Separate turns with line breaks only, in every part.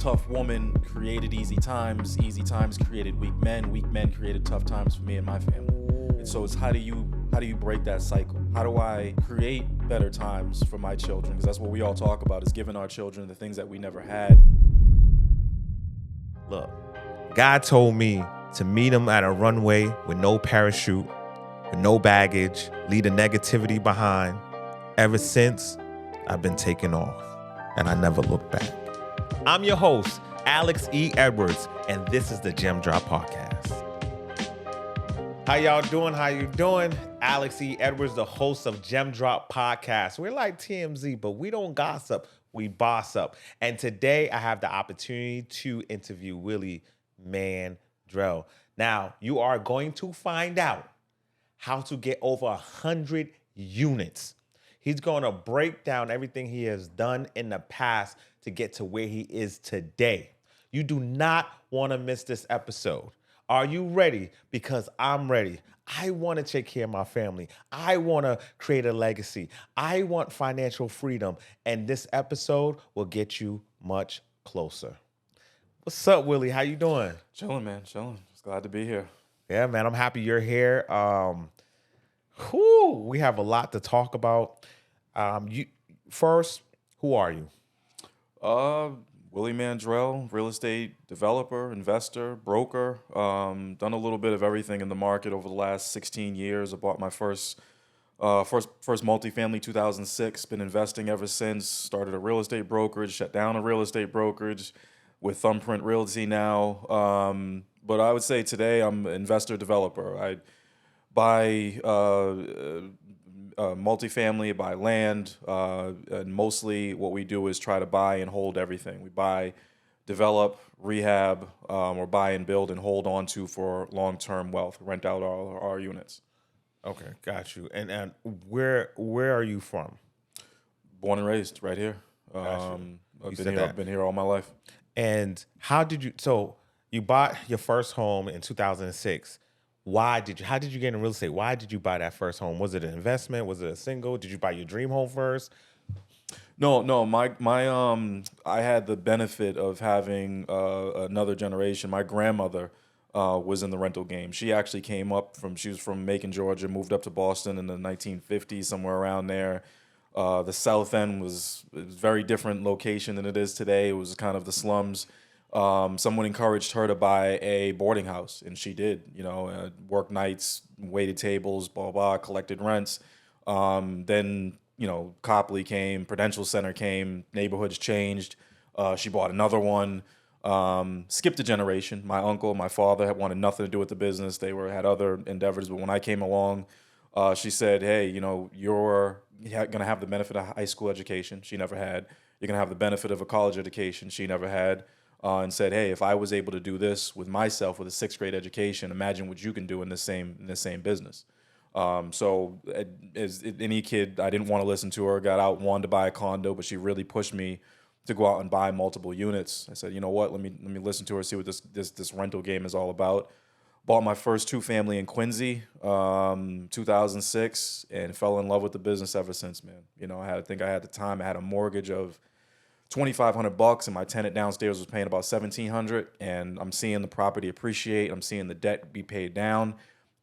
tough woman created easy times created weak men created tough times for me and my family. And so it's how do you break that cycle? How do I create better times for my children? Because that's what we all talk about, is giving our children the things that we never had.
Look, God told me to meet him at a runway with no parachute, with no baggage, leave the negativity behind. Ever since, I've been taking off, and I never looked back. I'm your host, Alex E. Edwards, and this is the Gem Drop Podcast. How y'all doing? How you doing? Alex E. Edwards, the host of Gem Drop Podcast. We're like TMZ, but we don't gossip. We boss up. And today I have the opportunity to interview Willie Mandrell. Now, you are going to find out how to get over 100 units. He's going to break down everything he has done in the past to get to where he is today. You do not want to miss this episode. Are you ready? Because I'm ready. I want to take care of my family. I want to create a legacy. I want financial freedom. And this episode will get you much closer. What's up, Willie? How you doing?
Chilling, man, chilling. Just glad to be here.
Yeah, man, I'm happy you're here. We have a lot to talk about. Who are you?
Willie Mandrell, real estate developer, investor, broker. Done a little bit of everything in the market over the last 16 years. I bought my first multifamily 2006. Been investing ever since. Started a real estate brokerage, shut down a real estate brokerage with Thumbprint Realty now. But I would say today I'm an investor developer. I buy multifamily, buy land, and mostly what we do is try to buy and hold everything. We buy, develop, rehab, or buy and build and hold on to for long-term wealth, rent out our units.
Okay, got you. And where are you from?
Born and raised right here. I've been here all my life.
And how did you, so you bought your first home in 2006. How did you get in real estate? Why did you buy that first home? Was it an investment? Was it a single? Did you buy your dream home first?
No. I had the benefit of having another generation. My grandmother was in the rental game. She actually she was from Macon, Georgia, moved up to Boston in the 1950s, somewhere around there. The South End was a very different location than it is today. It was kind of the slums. Someone encouraged her to buy a boarding house, and she did. Work nights, waited tables, blah blah, collected rents. Then Copley came, Prudential Center came, neighborhoods changed. She bought another one. Skipped a generation. My uncle, my father had wanted nothing to do with the business. They had other endeavors, but when I came along, she said, "Hey, you're gonna have the benefit of a high school education she never had. You're gonna have the benefit of a college education she never had." And said, "Hey, if I was able to do this with myself with a 6th grade education, imagine what you can do in the same business." So as any kid, I didn't want to listen to her. Got out, wanted to buy a condo, but she really pushed me to go out and buy multiple units. I said, "You know what? Let me listen to her, see what this rental game is all about." Bought my first 2-family in Quincy, 2006, and fell in love with the business ever since, man. I had a mortgage of $2,500, and my tenant downstairs was paying about $1,700, and I'm seeing the property appreciate. I'm seeing the debt be paid down,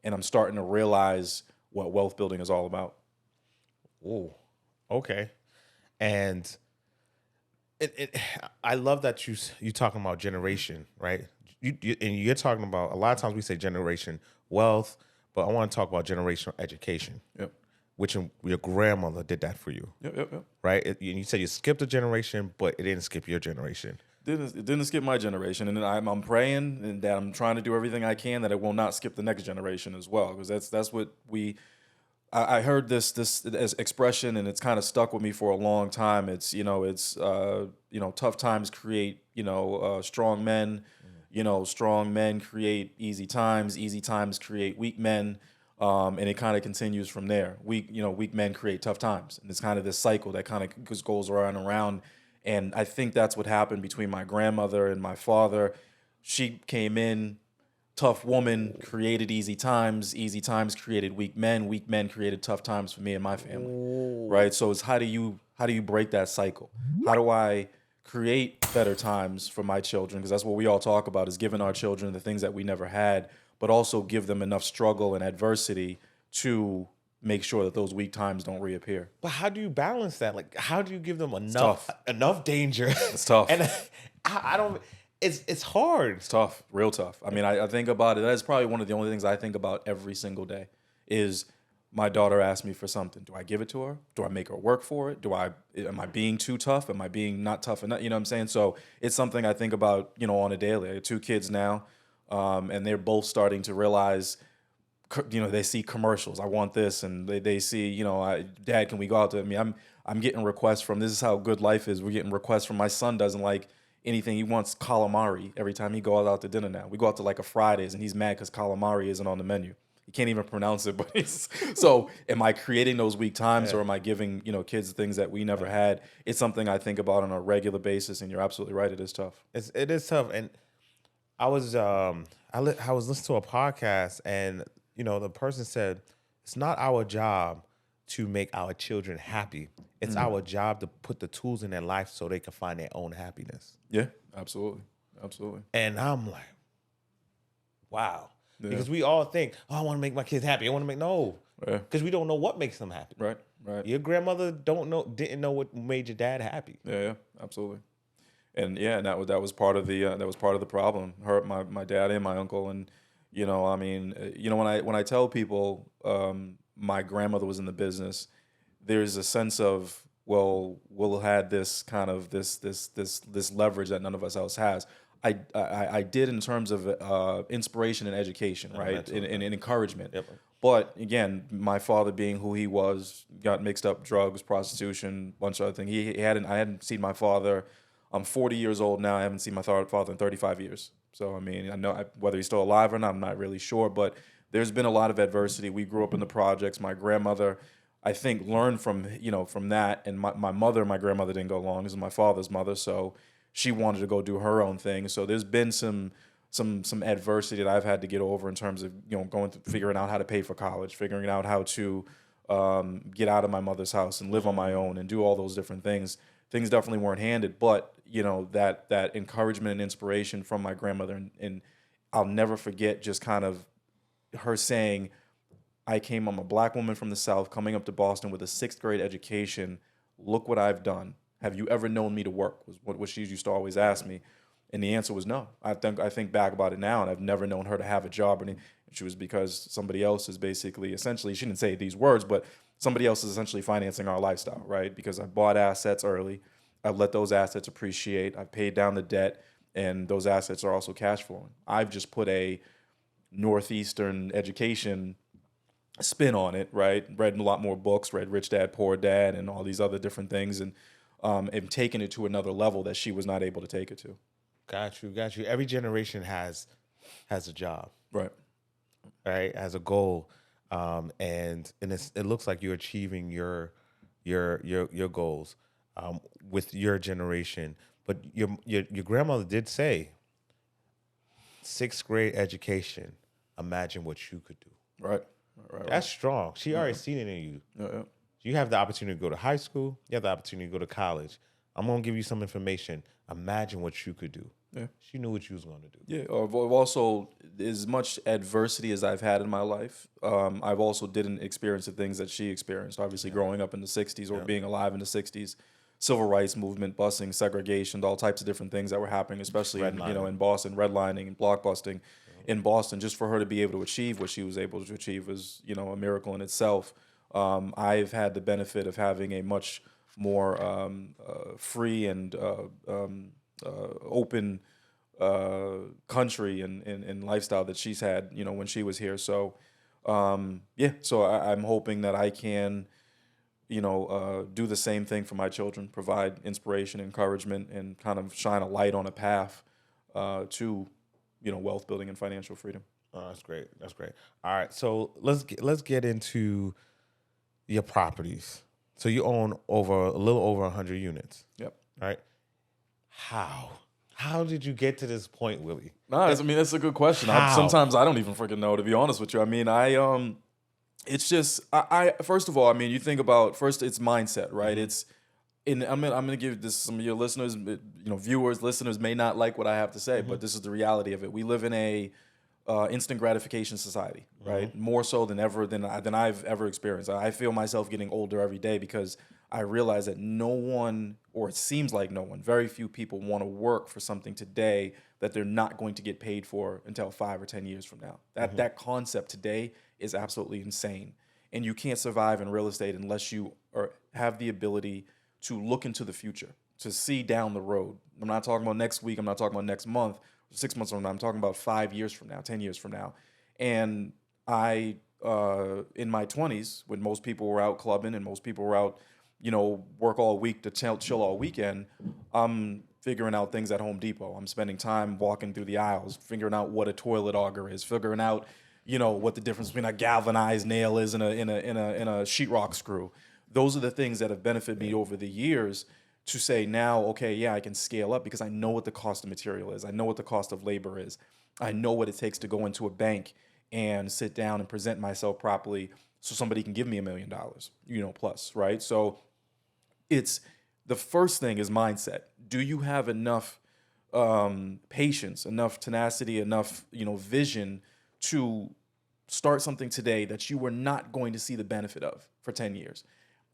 and I'm starting to realize what wealth building is all about.
Oh, okay. And I love that you talking about generation, right? You're talking about, a lot of times we say generation wealth, but I want to talk about generational education.
Yep.
Which your grandmother did that for you.
Yep.
Right? You said you skipped a generation, but it didn't skip your generation.
It didn't skip my generation, and I'm praying and that I'm trying to do everything I can that it will not skip the next generation as well, because that's what I heard this expression, and it's kind of stuck with me for a long time. It's tough times create strong men. Strong men create easy times create weak men. And it kind of continues from there. Weak men create tough times, and it's kind of this cycle that kind of just goes around and around. And I think that's what happened between my grandmother and my father. She came in, tough woman, created easy times created weak men created tough times for me and my family. Right? So it's how do you break that cycle? How do I create better times for my children, because that's what we all talk about, is giving our children the things that we never had, but also give them enough struggle and adversity to make sure that those weak times don't reappear.
But how do you balance that? Like, how do you give them
tough.
enough danger?
It's tough.
And I don't. It's hard.
It's tough, real tough. I mean, I think about it. That's probably one of the only things I think about every single day is my daughter asks me for something. Do I give it to her? Do I make her work for it? Am I being too tough? Am I being not tough enough? You know what I'm saying? So it's something I think about, on a daily. I have 2 kids now, and they're both starting to realize, they see commercials. I want this, and they see, Dad, can we go out to? I mean, I'm getting requests from. This is how good life is. We're getting requests from. My son doesn't like anything. He wants calamari every time he goes out to dinner now. We go out to like a Fridays, and he's mad because calamari isn't on the menu. He can't even pronounce it, but so am I creating those weak times, or am I giving, kids things that we never had? It's something I think about on a regular basis, and you're absolutely right. It is tough.
It is tough. And I was listening to a podcast, and the person said it's not our job to make our children happy. It's our job to put the tools in their life so they can find their own happiness.
Yeah, absolutely.
And I'm like, wow.
Yeah.
Because we all think, I want to make my kids happy. I want to make because we don't know what makes them happy.
Right.
Your grandmother didn't know what made your dad happy.
Yeah, absolutely. And that was part of the problem. My dad and my uncle, and when I tell people my grandmother was in the business, there's a sense of, well, Will had this kind of this leverage that none of us else has. I did in terms of inspiration and education, right, and encouragement. Yep. But again, my father being who he was, got mixed up drugs, prostitution, bunch of other things. I hadn't seen my father. I'm 40 years old now. I haven't seen my father in 35 years. So I mean, I know whether he's still alive or not, I'm not really sure. But there's been a lot of adversity. We grew up in the projects. My grandmother, I think, learned from that. And my mother and my grandmother didn't go along. This is my father's mother, so she wanted to go do her own thing. So there's been some adversity that I've had to get over in terms of going through, figuring out how to pay for college, figuring out how to get out of my mother's house and live on my own and do all those different things. Things definitely weren't handed, but that encouragement and inspiration from my grandmother, and I'll never forget just kind of her saying, I'm a black woman from the South coming up to Boston with a 6th grade education. Look what I've done. Have you ever known me to work? Was what she used to always ask me. And the answer was no. I think back about it now, and I've never known her to have a job. And she was because somebody else is basically, essentially, she didn't say these words, but somebody else is essentially financing our lifestyle, right? Because I bought assets early. I've let those assets appreciate. I've paid down the debt, and those assets are also cash flowing. I've just put a Northeastern education spin on it, right? Read a lot more books, read Rich Dad, Poor Dad, and all these other different things, and taken it to another level that she was not able to take it to.
Got you. Every generation has a job,
right?
Has a goal, and it looks like you're achieving your goals with your generation. But your grandmother did say, 6th grade education. Imagine what you could do.
Right.
That's strong. She already seen it in you.
Yeah.
You have the opportunity to go to high school. You have the opportunity to go to college. I'm going to give you some information. Imagine what you could do.
Yeah.
She knew what you was going to do.
Yeah. I've also, as much adversity as I've had in my life, I've also didn't experience the things that she experienced. Obviously, growing up in the 60s or being alive in the 60s, civil rights movement, busing, segregation, all types of different things that were happening, especially in Boston, redlining and blockbusting in Boston. Just for her to be able to achieve what she was able to achieve was, a miracle in itself. I've had the benefit of having a much more free and open country and lifestyle that she's had, when she was here. So, so I'm hoping that I can, do the same thing for my children, provide inspiration, encouragement, and kind of shine a light on a path to, wealth building and financial freedom.
Oh, that's great. All right, so let's get into your properties. So you own a little over 100 units.
Yep.
Right? How did you get to this point, Willie?
That's a good question. Sometimes I don't even freaking know, to be honest with you. It's just, first of all, you think about, first it's mindset, right? and I'm gonna give this some of your listeners, viewers, listeners may not like what I have to say, but this is the reality of it. We live in a instant gratification society, right? More so than I've ever experienced. I feel myself getting older every day because I realize that no one, or it seems like no one, very few people want to work for something today that they're not going to get paid for until 5 or 10 years from now. That concept today is absolutely insane. And you can't survive in real estate unless you have the ability to look into the future, to see down the road. I'm not talking about next week. I'm not talking about next month, 6 months from now. I'm talking about 5 years from now, 10 years from now. And I, in my 20s, when most people were out clubbing and most people were out, work all week to chill all weekend, I'm figuring out things at Home Depot. I'm spending time walking through the aisles, figuring out what a toilet auger is, figuring out, what the difference between a galvanized nail is in a sheetrock screw. Those are the things that have benefited me over the years to say now, okay, yeah, I can scale up because I know what the cost of material is. I know what the cost of labor is. I know what it takes to go into a bank and sit down and present myself properly so somebody can give me $1 million, plus, right? So it's the first thing is mindset. Do you have enough patience, enough tenacity, enough, vision to start something today that you were not going to see the benefit of for 10 years?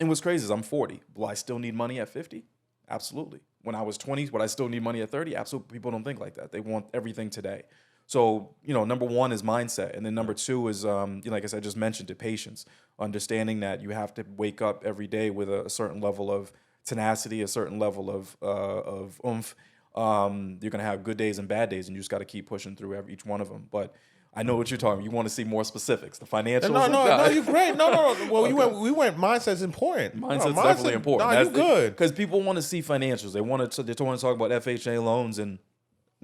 And what's crazy is I'm 40. Will I still need money at 50? Absolutely. When I was 20, would I still need money at 30? Absolutely. People don't think like that. They want everything today. So, number one is mindset. And then number two is, like I said, I just mentioned it, patience. Understanding that you have to wake up every day with a certain level of tenacity, a certain level of oomph. You're going to have good days and bad days, and you just got to keep pushing through each one of them. But I know what you're talking about. You want to see more specifics, the financials.
No, you're great. No. Well, okay. we went. Mindset's important.
Mindset's definitely important.
No, you're good.
Because people want to see financials. They want to talk about FHA loans and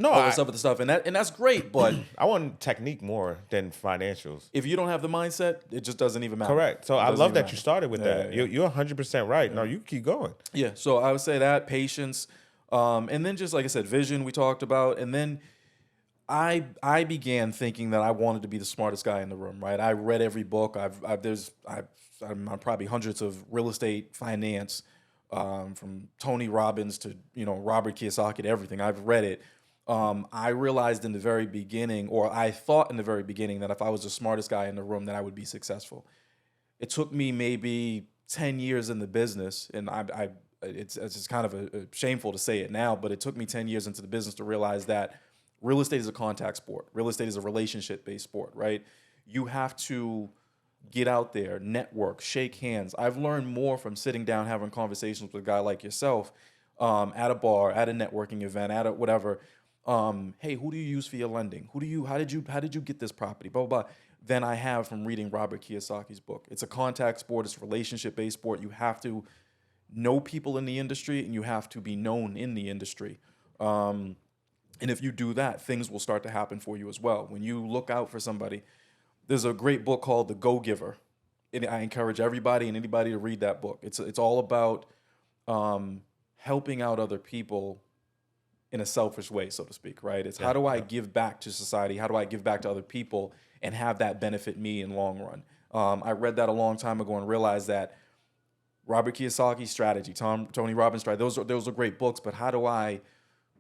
all this other stuff, and that's great. But
I want technique more than financials.
If you don't have the mindset, it just doesn't even matter.
Correct. So I love that you started with that. Yeah. You're 100% right. Yeah. No, you keep going.
Yeah. So I would say that patience, and then just like I said, vision we talked about, and then I began thinking that I wanted to be the smartest guy in the room, right? I read every book. I'm on probably hundreds of real estate finance, from Tony Robbins to Robert Kiyosaki to everything. I've read it. I realized in the very beginning, or I thought in the very beginning, that if I was the smartest guy in the room, that I would be successful. It took me maybe 10 years in the business, and it's just kind of shameful to say it now, but it took me 10 years into the business to realize that real estate is a contact sport. Real estate is a relationship-based sport, right? You have to get out there, network, shake hands. I've learned more from sitting down, having conversations with a guy like yourself, at a bar, at a networking event, at a whatever. Hey, who do you use for your lending? How did you get this property? Blah, blah, blah. Than I have from reading Robert Kiyosaki's book. It's a contact sport. It's a relationship-based sport. You have to know people in the industry, and you have to be known in the industry. And if you do that, things will start to happen for you as well. When you look out for somebody, there's a great book called The Go-Giver. And I encourage everybody and anybody to read that book. It's all about helping out other people in a selfish way, so to speak, right? It's how do I give back to society? How do I give back to other people and have that benefit me in long run? I read that a long time ago and realized that Robert Kiyosaki's strategy, Tony Robbins' strategy, those are great books, but how do I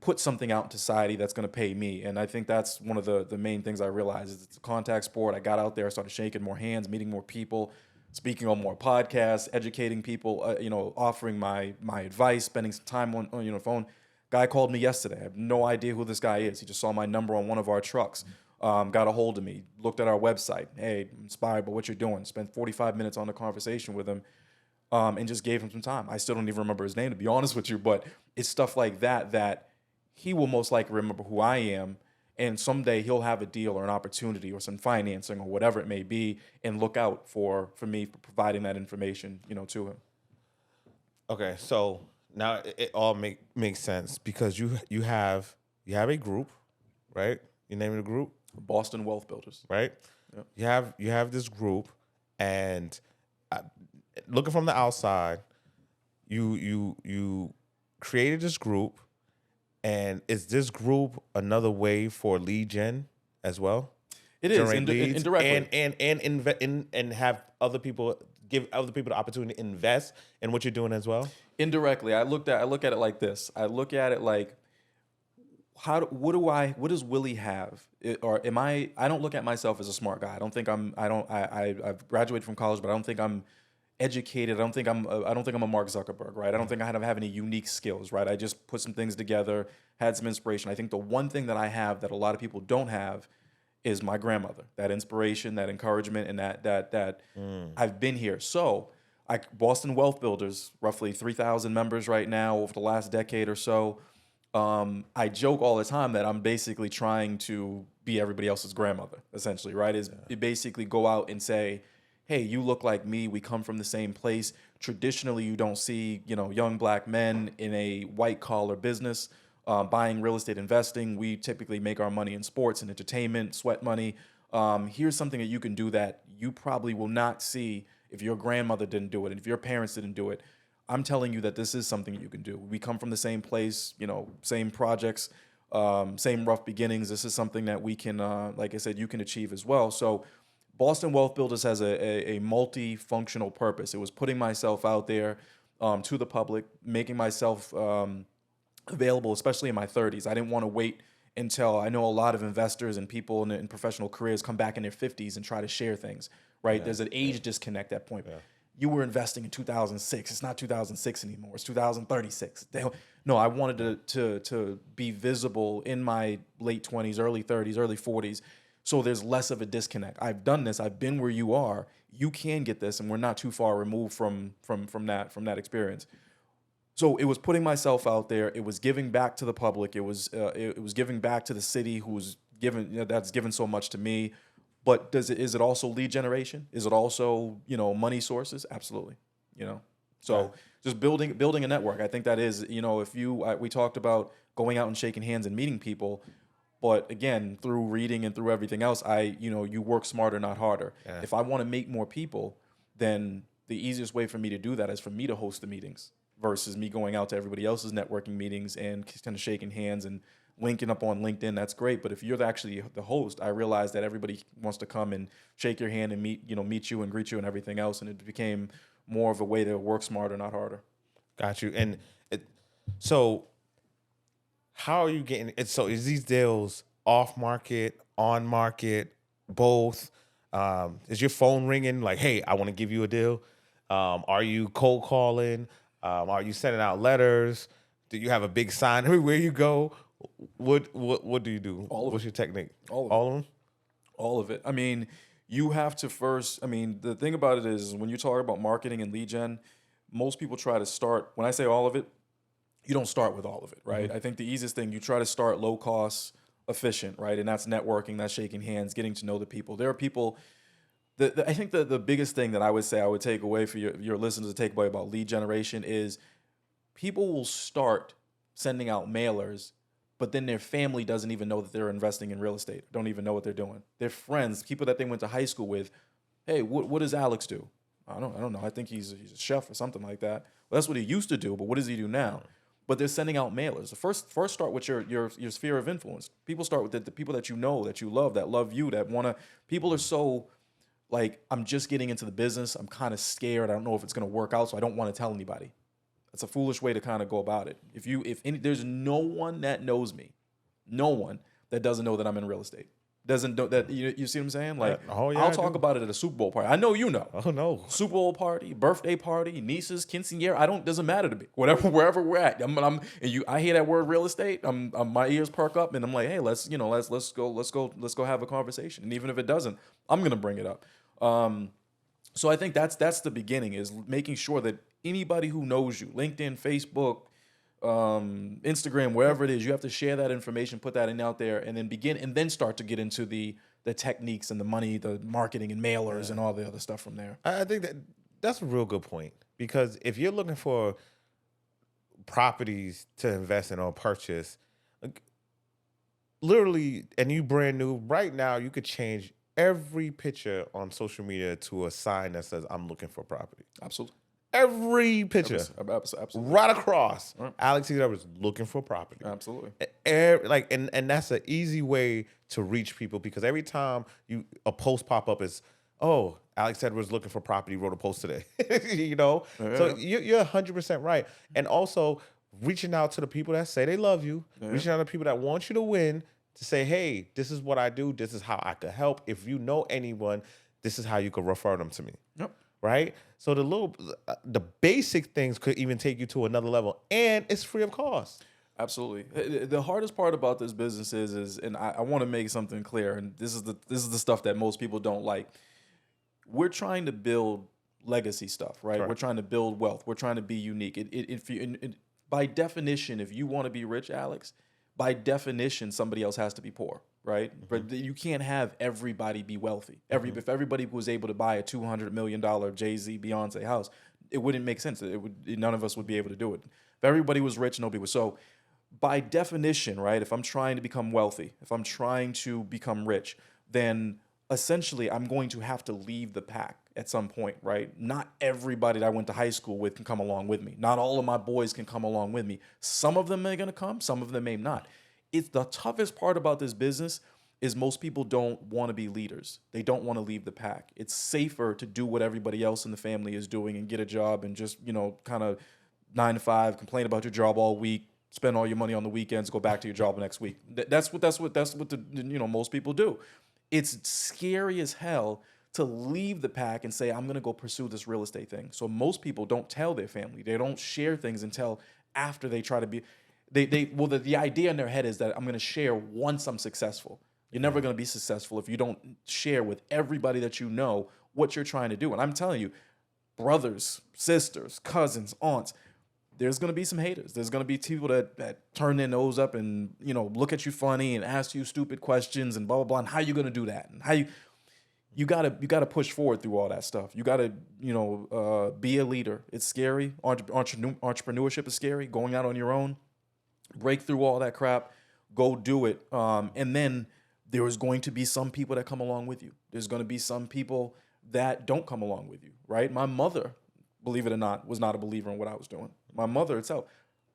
put something out in society that's going to pay me? And I think that's one of the main things I realized is it's a contact sport. I got out there, started shaking more hands, meeting more people, speaking on more podcasts, educating people, offering my advice, spending some time on the phone. Guy called me yesterday. I have no idea who this guy is. He just saw my number on one of our trucks, got a hold of me, looked at our website. Hey, inspired by what you're doing. Spent 45 minutes on the conversation with him, and just gave him some time. I still don't even remember his name, to be honest with you, but it's stuff like that he will most likely remember who I am, and someday he'll have a deal or an opportunity or some financing or whatever it may be, and look out for me for providing that information, to him.
Okay, so now it all makes sense because you have a group, right? You name the group?
Boston Wealth Builders.
Right? Yep. You have this group, and looking from the outside, you created this group. And is this group another way for lead gen as well?
It is indirectly,
and have other people give other people the opportunity to invest in what you're doing as well?
Indirectly, I look at it like this. I look at it like, what does Willie have? Or am I don't look at myself as a smart guy. I don't think I've graduated from college, but I don't think I'm educated. I don't think I'm a Mark Zuckerberg, right? I don't think I have any unique skills, right? I just put some things together, had some inspiration. I think the one thing that I have that a lot of people don't have is my grandmother. That inspiration, that encouragement, and that I've been here. So, Boston Wealth Builders, roughly 3,000 members right now over the last decade or so. I joke all the time that I'm basically trying to be everybody else's grandmother, essentially, right? You basically go out and say, hey, you look like me. We come from the same place. Traditionally, you don't see, young black men in a white collar business buying real estate investing. We typically make our money in sports and entertainment, sweat money. Here's something that you can do that you probably will not see if your grandmother didn't do it and if your parents didn't do it. I'm telling you that this is something you can do. We come from the same place, same projects, same rough beginnings. This is something that we can, like I said, you can achieve as well. So Boston Wealth Builders has a multifunctional purpose. It was putting myself out there to the public, making myself available, especially in my 30s. I didn't want to wait until I know a lot of investors and people in professional careers come back in their 50s and try to share things, right? Yeah. There's an age disconnect at that point. Yeah. You were investing in 2006. It's not 2006 anymore. It's 2036. No, I wanted to be visible in my late 20s, early 30s, early 40s. So there's less of a disconnect. I've done this. I've been where you are. You can get this, and we're not too far removed from that experience. So it was putting myself out there. It was giving back to the public. It was giving back to the city, who's given that's given so much to me. But is it also lead generation? Is it also, money sources? Absolutely. So just building a network. I think that is, we talked about going out and shaking hands and meeting people, but again, through reading and through everything else, you work smarter, not harder. Yeah. If I want to make more people, then the easiest way for me to do that is for me to host the meetings versus me going out to everybody else's networking meetings and kind of shaking hands and linking up on LinkedIn. That's great, but if you're actually the host, I realize that everybody wants to come and shake your hand and meet you and greet you and everything else, and it became more of a way to work smarter, not harder. Got you.
And so how are you getting it? So is these deals off market, on market, both? Is your phone ringing like, hey, I want to give you a deal? Are you cold calling? Are you sending out letters? Do you have a big sign everywhere you go? What do you do? What's your technique? All of them?
All of it. I mean, you have to first, the thing about it is when you talk about marketing and lead gen, most people try to start, when I say all of it, you don't start with all of it, right? Mm-hmm. I think the easiest thing, you try to start low cost, efficient, right? And that's networking, that's shaking hands, getting to know the people. There are people, I think the biggest thing that I would say I would take away for your listeners to take away about lead generation is people will start sending out mailers, but then their family doesn't even know that they're investing in real estate, don't even know what they're doing. Their friends, people that they went to high school with, hey, what does Alex do? I don't know. I think he's a chef or something like that. Well, that's what he used to do, but what does he do now? But they're sending out mailers. The first start with your sphere of influence. People start with the people that you know, that you love, that love you, that want to. People are so like, I'm just getting into the business. I'm kind of scared. I don't know if it's going to work out, so I don't want to tell anybody. That's a foolish way to kind of go about it. There's no one that knows me, no one that doesn't know that I'm in real estate. Doesn't know that you see what I'm saying? Like, I'll talk about it at a Super Bowl party. I know you know.
Oh no,
Super Bowl party, birthday party, nieces, quinceañera. Doesn't matter to me. Wherever we're at. I hear that word real estate. My ears perk up, and I'm like, hey, let's go have a conversation. And even if it doesn't, I'm gonna bring it up. So I think that's the beginning, is making sure that anybody who knows you, LinkedIn, Facebook, Instagram, wherever it is, you have to share that information, put that out there, and then start to get into the techniques and the money, the marketing and mailers and all the other stuff from there.
I think that's a real good point, because if you're looking for properties to invest in or purchase, literally, and you brand new right now, you could change every picture on social media to a sign that says, I'm looking for property.
Absolutely.
Every picture,
absolutely.
right across, right. Alex is looking for property.
Absolutely.
And that's an easy way to reach people, because every time a post pop up is, oh, Alex Edwards looking for property, wrote a post today. So you're 100% right. And also reaching out to the people that say they love you, reaching out to people that want you to win, to say, hey, this is what I do. This is how I could help. If you know anyone, this is how you could refer them to me.
Yep.
Right? So the basic things could even take you to another level, and it's free of cost.
Absolutely. The hardest part about this business is and I want to make something clear, and this is the stuff that most people don't like. We're trying to build legacy stuff, right?
Correct.
We're trying to build wealth. We're trying to be unique. By definition, if you want to be rich, Alex, by definition, somebody else has to be poor, right? But you can't have everybody be wealthy. If everybody was able to buy a $200 million Jay-Z, Beyonce house, it wouldn't make sense. None of us would be able to do it. If everybody was rich, nobody was. So by definition, right, if I'm trying to become wealthy, if I'm trying to become rich, then essentially I'm going to have to leave the pack at some point, right? Not everybody that I went to high school with can come along with me. Not all of my boys can come along with me. Some of them are going to come, some of them may not. It's the toughest part about this business is most people don't want to be leaders. They don't want to leave the pack. It's safer to do what everybody else in the family is doing and get a job and just, kind of 9 to 5, complain about your job all week, spend all your money on the weekends, go back to your job next week. That's what most people do. It's scary as hell to leave the pack and say, I'm going to go pursue this real estate thing. So most people don't tell their family. They don't share things until after they try to be, the idea in their head is that I'm going to share once I'm successful. You're never going to be successful if you don't share with everybody that you know what you're trying to do. And I'm telling you, brothers, sisters, cousins, aunts, there's going to be some haters. There's going to be people that turn their nose up and, look at you funny and ask you stupid questions and blah, blah, blah. And how you going to do that? And how you got to push forward through all that stuff. You got to, be a leader. It's scary. Entrepreneurship is scary. Going out on your own, break through all that crap, go do it. And then there is going to be some people that come along with you. There's going to be some people that don't come along with you, right? My mother, believe it or not, was not a believer in what I was doing. My mother herself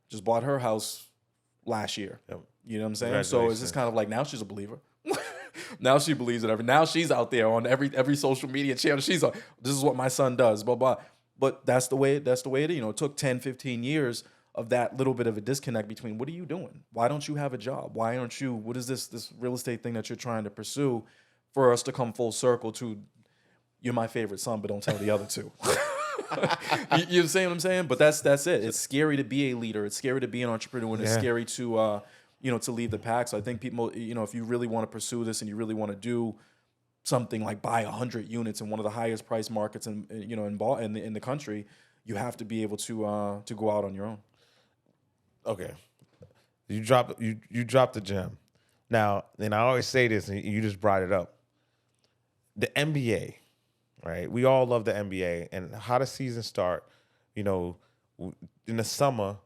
just bought her house last year. Yep. You know what I'm saying? So it's just kind of like now she's a believer. Now she believes it. Now she's out there on every social media channel. She's like, this is what my son does, blah, blah. But that's the way it is. It took 10, 15 years of that little bit of a disconnect between what are you doing? Why don't you have a job? Why aren't you, what is this real estate thing that you're trying to pursue, for us to come full circle to, you're my favorite son, but don't tell the other two. You understand what I'm saying? But that's it. It's scary to be a leader. It's scary to be an entrepreneur, and it's scary to to leave the pack. So I think people, if you really want to pursue this and you really want to do something like buy 100 units in one of the highest price markets in the country, you have to be able to go out on your own.
Okay, you dropped the gem. Now, and I always say this, and you just brought it up. The NBA. Right, we all love the NBA, and how the season start. In the summer,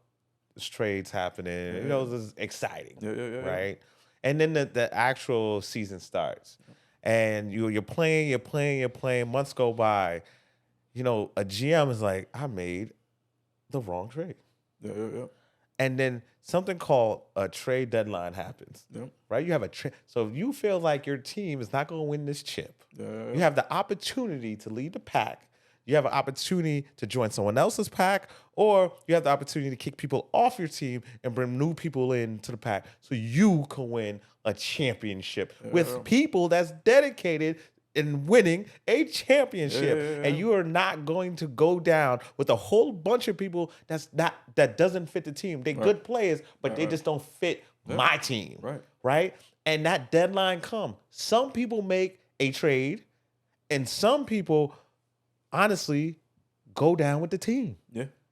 there's trades happening. This is exciting, right? And then the actual season starts, and you're playing. Months go by. A GM is like, I made the wrong trade. And then something called a trade deadline happens, right? You have a trade. So if you feel like your team is not going to win this chip, you have the opportunity to lead the pack. You have an opportunity to join someone else's pack, or you have the opportunity to kick people off your team and bring new people into the pack so you can win a championship with people that's dedicated in winning a championship. And you are not going to go down with a whole bunch of people that doesn't fit the team. They're good players, but they just don't fit my team. Right? And that deadline come. Some people make a trade, and some people honestly go down with the team.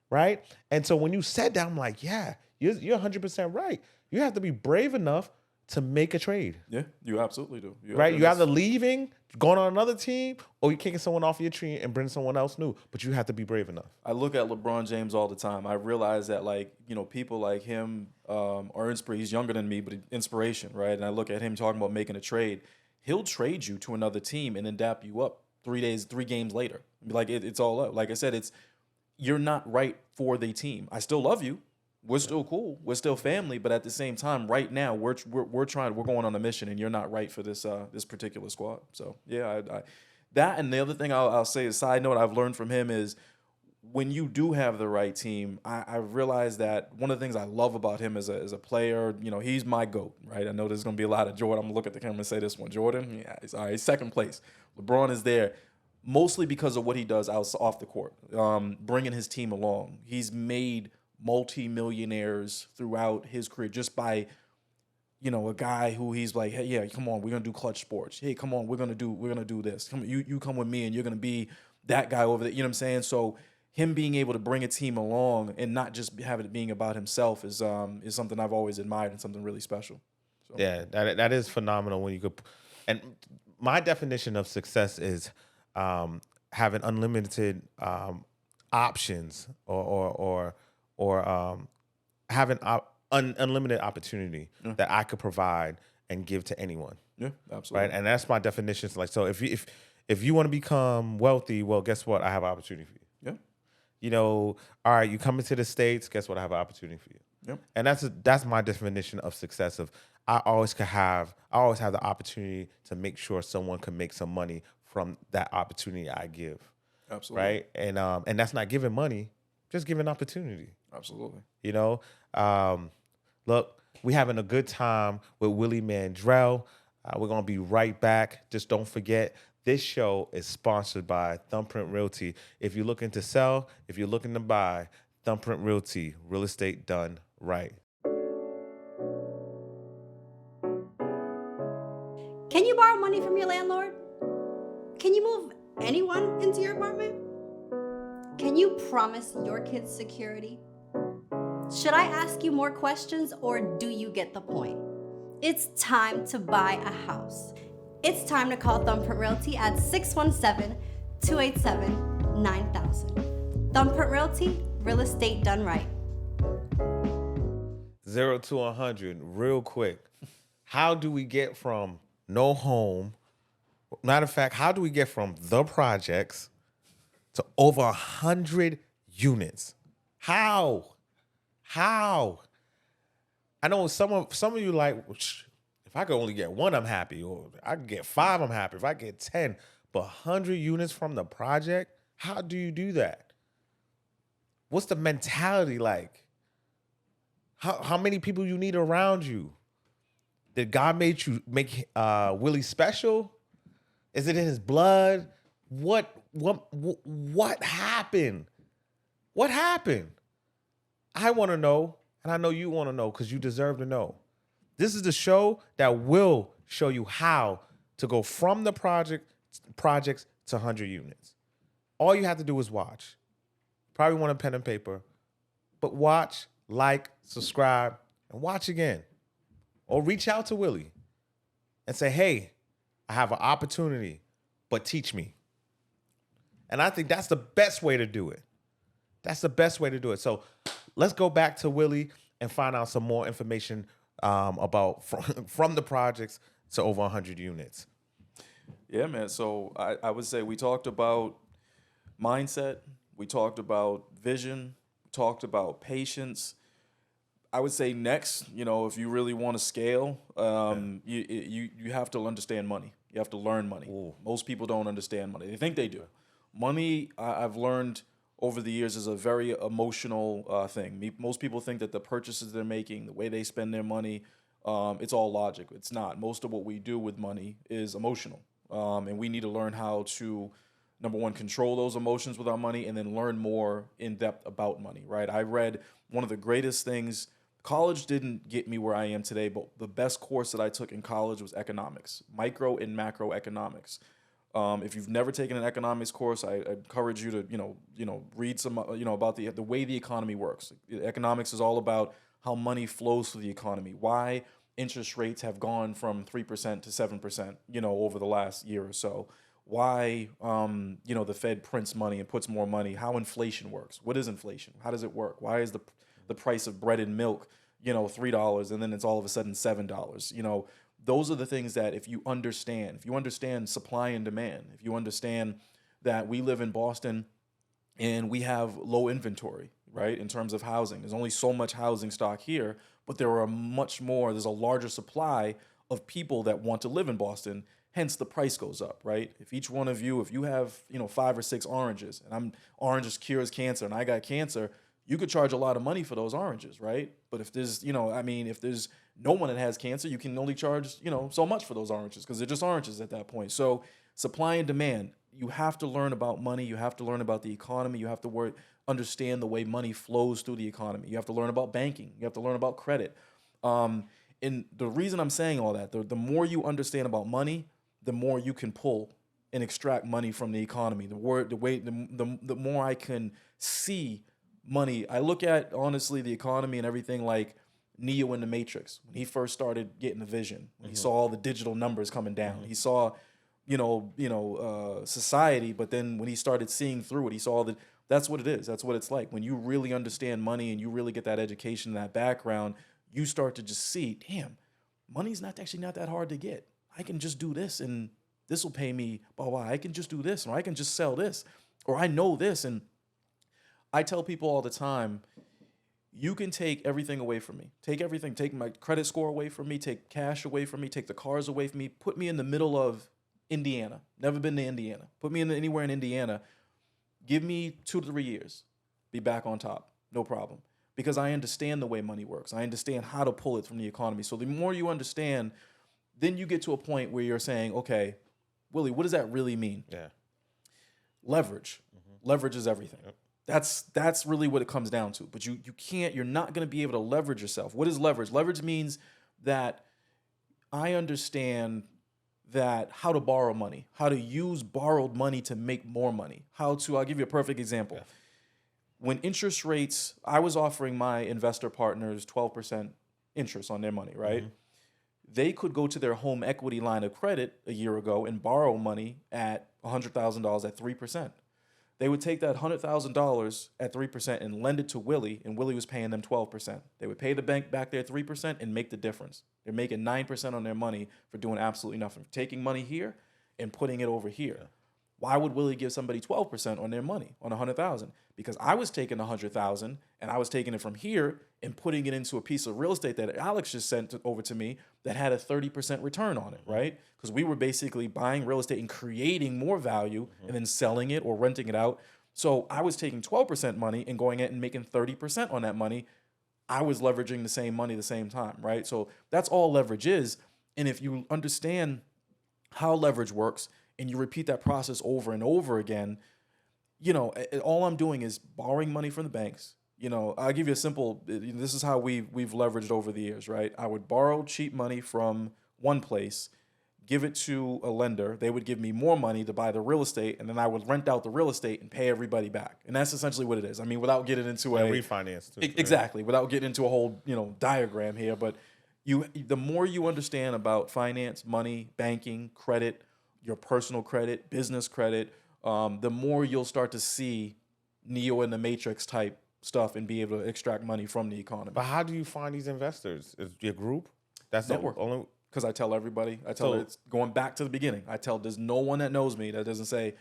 Right? And so when you sat down, I'm like, you're 100% right. You have to be brave enough to make a trade. Yeah,
you absolutely do.
Right? You're either leaving, going on another team, or you're kicking someone off your team and bringing someone else new. But you have to be brave enough.
I look at LeBron James all the time. I realize that, people like him are inspiration. He's younger than me, but inspiration, right? And I look at him talking about making a trade. He'll trade you to another team and then dap you up 3 games later. Like, it's all up. Like I said, you're not right for the team. I still love you. We're still cool. We're still family. But at the same time, right now, we're going on a mission, and you're not right for this particular squad. So yeah, That, and the other thing I'll say, a side note I've learned from him is when you do have the right team, I realize that one of the things I love about him as a player, he's my GOAT, right? I know there's going to be a lot of Jordan. I'm going to look at the camera and say this one. Jordan, yeah, he's all right. He's second place. LeBron is there mostly because of what he does off the court, bringing his team along. He's made multi-millionaires throughout his career just by a guy who he's like, hey, yeah, come on, we're gonna do clutch sports. Hey, come on, we're gonna do this. Come, you come with me, and you're gonna be that guy over there. You know what I'm saying? So him being able to bring a team along and not just have it being about himself is something I've always admired and something really special. So.
Yeah, that is phenomenal when you could. And my definition of success is having unlimited options or having unlimited opportunity that I could provide and give to anyone.
Yeah, absolutely.
Right, and that's my definition. Like, so if you want to become wealthy, well, guess what? I have an opportunity for you.
Yeah.
All right, you come into the States, guess what? I have an opportunity for you.
Yep.
And that's my definition of success. Of I always have the opportunity to make sure someone can make some money from that opportunity I give.
Absolutely.
Right, and that's not giving money, just giving opportunity.
Absolutely.
Look, we having a good time with Willie Mandrell. We're going to be right back. Just don't forget, this show is sponsored by Thumbprint Realty. If you're looking to sell, if you're looking to buy, Thumbprint Realty, real estate done right.
Can you borrow money from your landlord? Can you move anyone into your apartment? Can you promise your kids security? Should I ask you more questions, or do you get the point? It's time to buy a house. It's time to call Thumbprint Realty at 617-287-9000. Thumbprint Realty, real estate done right.
0 to 100, real quick. How do we get from no home? Matter of fact, how do we get from the projects to over 100 units? How? I know some of you like, if I could only get one, I'm happy. Or I could get 5, I'm happy. If I get 10, but 100 units from the project, how do you do that? What's the mentality like? How many people you need around you? Did God make Willie special? Is it in his blood? What happened? What happened? I want to know, and I know you want to know because you deserve to know. This is the show that will show you how to go from the projects to 100 units. All you have to do is watch. Probably want a pen and paper, but watch, like, subscribe, and watch again. Or reach out to Willie and say, hey, I have an opportunity, but teach me. And I think that's the best way to do it. That's the best way to do it. So let's go back to Willie and find out some more information about from the projects to over 100 units.
Yeah, man. So I would say we talked about mindset. We talked about vision. We talked about patience. I would say next, if you really want to scale, you have to understand money. You have to learn money.
Ooh.
Most people don't understand money. They think they do. Money, I've learned over the years, is a very emotional thing. Most people think that the purchases they're making, the way they spend their money, it's all logic. It's not. Most of what we do with money is emotional. And we need to learn how to, number one, control those emotions with our money, and then learn more in depth about money, right? I read one of the greatest things. College didn't get me where I am today, but the best course that I took in college was economics, micro and macroeconomics. If you've never taken an economics course, I encourage you to, read some, about the way the economy works. Economics is all about how money flows through the economy, why interest rates have gone from 3% to 7%, over the last year or so, why, the Fed prints money and puts more money, how inflation works. What is inflation? How does it work? Why is the price of bread and milk, $3 and then it's all of a sudden $7? Those are the things that if you understand supply and demand, if you understand that we live in Boston and we have low inventory, right, in terms of housing. There's only so much housing stock here, but there are much more. There's a larger supply of people that want to live in Boston. Hence, the price goes up, right? If each one of you, if you have 5 or 6 oranges, and oranges cures cancer, and I got cancer, you could charge a lot of money for those oranges, right? But if there's, if there's no one that has cancer, you can only charge, so much for those oranges because they're just oranges at that point. So supply and demand, you have to learn about money. You have to learn about the economy. You have to understand the way money flows through the economy. You have to learn about banking. You have to learn about credit. And the reason I'm saying all that, the more you understand about money, the more you can pull and extract money from the economy. The more I can see money. I look at, honestly, the economy and everything like Neo in the Matrix. When he first started getting the vision, when he saw all the digital numbers coming down, he saw, society, but then when he started seeing through it, he saw that that's what it is. That's what it's like. When you really understand money and you really get that education, that background, you start to just see, damn, money's not that hard to get. I can just do this and this will pay me, blah, blah. I can just do this, or I can just sell this, or I know this. And I tell people all the time, you can take everything away from me. Take everything. Take my credit score away from me. Take cash away from me. Take the cars away from me. Put me in the middle of Indiana. Never been to Indiana. Put me anywhere in Indiana. Give me 2 to 3 years. Be back on top. No problem. Because I understand the way money works. I understand how to pull it from the economy. So the more you understand, then you get to a point where you're saying, okay, Willie, what does that really mean?
Yeah.
Leverage. Leverage is everything.
Yep.
That's really what it comes down to. But you're not going to be able to leverage yourself. What is leverage? Leverage means that I understand that how to borrow money, how to use borrowed money to make more money. I'll give you a perfect example.
Yeah.
When interest rates, I was offering my investor partners 12% interest on their money, right? They could go to their home equity line of credit a year ago and borrow money at $100,000 at 3%. They would take that $100,000 at 3% and lend it to Willie, and Willie was paying them 12%. They would pay the bank back their 3% and make the difference. They're making 9% on their money for doing absolutely nothing, taking money here and putting it over here. Why would Willie give somebody 12% on their money, on $100,000? Because I was taking $100,000 and I was taking it from here and putting it into a piece of real estate that Alex just sent over to me that had a 30% return on it, right? Because we were basically buying real estate and creating more value and then selling it or renting it out. So I was taking 12% money and going in and making 30% on that money. I was leveraging the same money at the same time, right? So that's all leverage is. And if you understand how leverage works and you repeat that process over and over again, all I'm doing is borrowing money from the banks. I'll give you a simple, this is how we've leveraged over the years, right? I would borrow cheap money from one place, give it to a lender. They would give me more money to buy the real estate, and then I would rent out the real estate and pay everybody back. And that's essentially what it is. I mean, without getting into a
refinance too.
Exactly, without getting into a whole, diagram here, but the more you understand about finance, money, banking, credit, your personal credit, business credit, the more you'll start to see Neo in the Matrix type stuff and be able to extract money from the economy.
But how do you find these investors? Is your group? That's
network.
The only.
Because I tell everybody, it's going back to the beginning. I tell there's no one that knows me that doesn't say,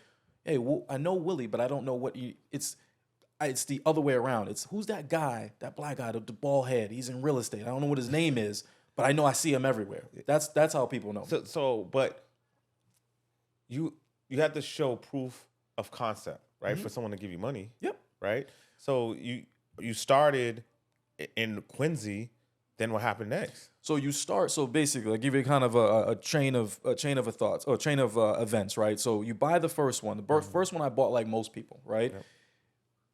hey, I know Willie, but I don't know what it's the other way around. It's who's that guy, that black guy, the bald head. He's in real estate. I don't know what his name is, but I know I see him everywhere. That's how people know.
But you have to show proof of concept, right? For someone to give you money.
Yep.
Right. So you started in Quincy. Then what happened next?
So basically, I give you kind of a chain of thoughts or chain of events, right? So you buy the first one. The first one I bought like most people, right? Yep.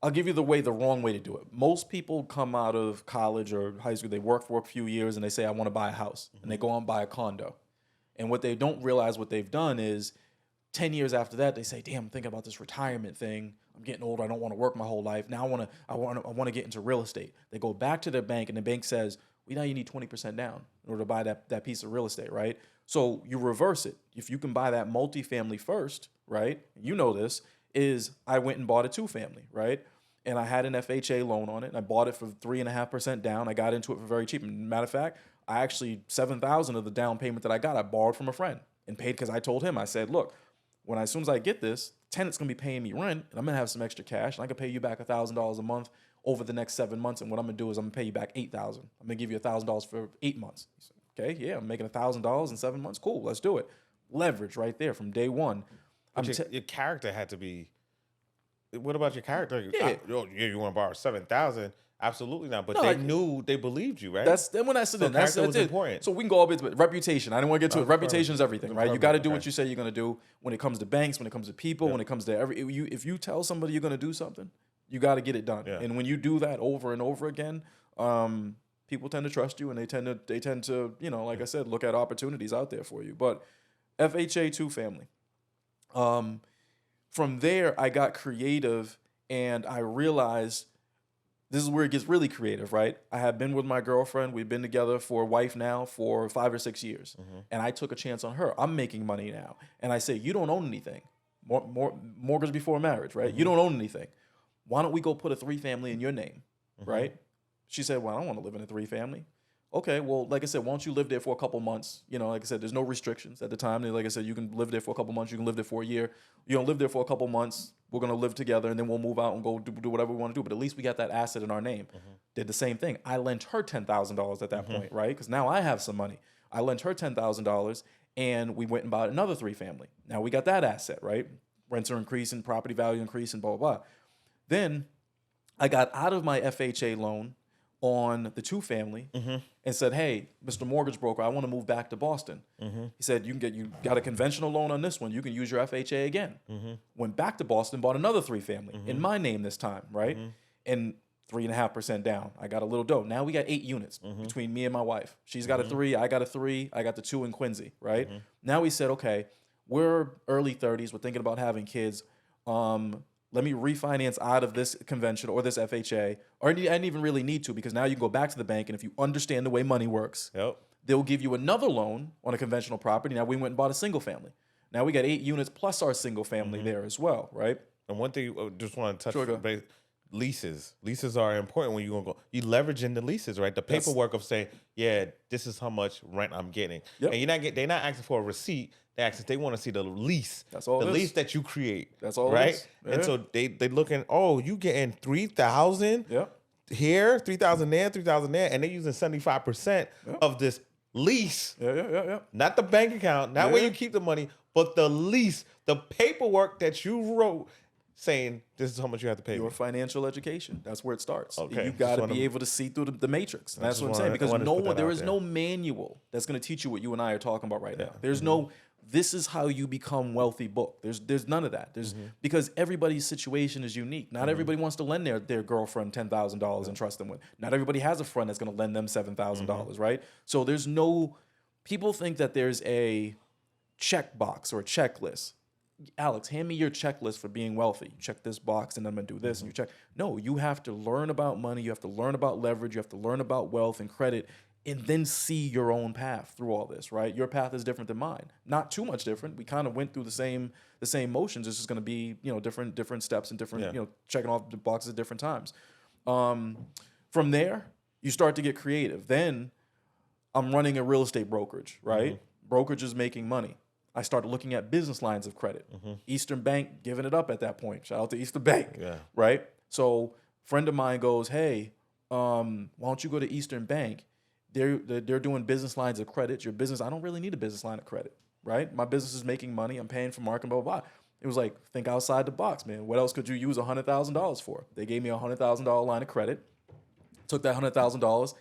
I'll give you the wrong way to do it. Most people come out of college or high school, they work for a few years and they say, I want to buy a house. And they go out and buy a condo. And what they don't realize what they've done is 10 years after that, they say, damn, I'm thinking about this retirement thing. I'm getting older. I don't want to work my whole life. Now I want to get into real estate. They go back to their bank and the bank says, now you need 20% down in order to buy that piece of real estate, right? So you reverse it. If you can buy that multifamily first, right? You know this, is I went and bought a 2-family, right? And I had an FHA loan on it, and I bought it for 3.5% down. I got into it for very cheap. Matter of fact, I actually, $7,000 of the down payment that I got, I borrowed from a friend and paid because I told him, I said, look, as soon as I get this, tenant's going to be paying me rent, and I'm going to have some extra cash, and I can pay you back $1,000 a month over the next 7 months. And what I'm going to do is I'm going to pay you back $8,000. I'm going to give you $1,000 for 8 months. He said, Okay, yeah, I'm making $1,000 in 7 months. Cool, let's do it. Leverage right there from day one.
Your character had to be. What about your character?
Yeah.
You want to borrow 7,000? Absolutely not. But they believed you, right?
That's then when I said
So
that's
character was
it.
important.
So we can go all bit, but reputation. I didn't want to get to it. Reputation is everything, right? You got to do what you say you're going to do when it comes to banks, when it comes to people, when it comes to if you tell somebody you're going to do something, you got to get it done.
Yeah.
And when you do that over and over again, people tend to trust you, and they tend to like I said, look at opportunities out there for you. But FHA 2-family. From there, I got creative, and I realized. This is where it gets really creative, right? I have been with my girlfriend. We've been together for wife now for 5 or 6 years. And I took a chance on her. I'm making money now. And I say, you don't own anything. Mortgage before marriage, right? You don't own anything. Why don't we go put a 3-family in your name, right? She said, well, I don't want to live in a 3-family. Okay, well, like I said, why don't you live there for a couple months? Like I said, there's no restrictions at the time. Like I said, you can live there for a couple months. You can live there for a year. You don't live there for a couple months. We're going to live together, and then we'll move out and go do whatever we want to do. But at least we got that asset in our name. Did the same thing. I lent her $10,000 at that point, right? Because now I have some money. I lent her $10,000, and we went and bought another 3-family. Now we got that asset, right? Rents are increasing, property value increasing, blah, blah, blah. Then I got out of my FHA loan on the 2-family and said, hey, Mr. Mortgage Broker, I want to move back to Boston. He said, you got a conventional loan on this one. You can use your FHA again. Went back to Boston, bought another 3-family in my name this time, right? And 3.5% down. I got a little dough. Now we got 8 units between me and my wife. She's got a 3, I got a 3, I got the 2 in Quincy, right? Now we said, okay, we're early 30s. We're thinking about having kids. Let me refinance out of this convention or this FHA, or I didn't even really need to because now you can go back to the bank, and if you understand the way money works, they'll give you another loan on a conventional property. Now we went and bought a single family. Now we got 8 units plus our single family there as well, right?
And one thing I just want to touch on, leases. Leases are important when you're going to go. You leverage in the leases, right? The paperwork of saying, yeah, this is how much rent I'm getting. And they're not asking for a receipt. They want to see the lease.
That's all.
The lease that you create.
That's all.
Right. Yeah. And so they looking. Oh, you getting 3,000 here, 3,000 there, 3,000 there, and they're using 75% of this lease.
Yeah.
Not the bank account, not where you keep the money, but the lease, the paperwork that you wrote, saying this is how much you have to pay.
Your financial education. That's where it starts.
Okay.
You got to be able to see through the matrix. That's what I'm saying. Because there is no manual that's going to teach you what you and I are talking about right now. There's no. This is how you become wealthy book. There's none of that. Because everybody's situation is unique. Not everybody wants to lend their girlfriend $10,000 and trust them with. Not everybody has a friend that's going to lend them $7,000, right? So there's no. People think that there's a checkbox or a checklist. Alex, hand me your checklist for being wealthy. You check this box, and I'm going to do this, and you check. No, you have to learn about money. You have to learn about leverage. You have to learn about wealth and credit, and then see your own path through all this, right? Your path is different than mine. Not too much different. We kind of went through the same motions. It's just going to be, different steps and different, checking off the boxes at different times. From there, you start to get creative. Then I'm running a real estate brokerage, right? Brokerage is making money. I started looking at business lines of credit. Eastern Bank giving it up at that point. Shout out to Eastern Bank, right? So a friend of mine goes, hey, why don't you go to Eastern Bank? They're doing business lines of credit. Your business, I don't really need a business line of credit, right? My business is making money. I'm paying for marketing, blah, blah, blah. It was like, think outside the box, man. What else could you use $100,000 for? They gave me a $100,000 line of credit. Took that $100,000.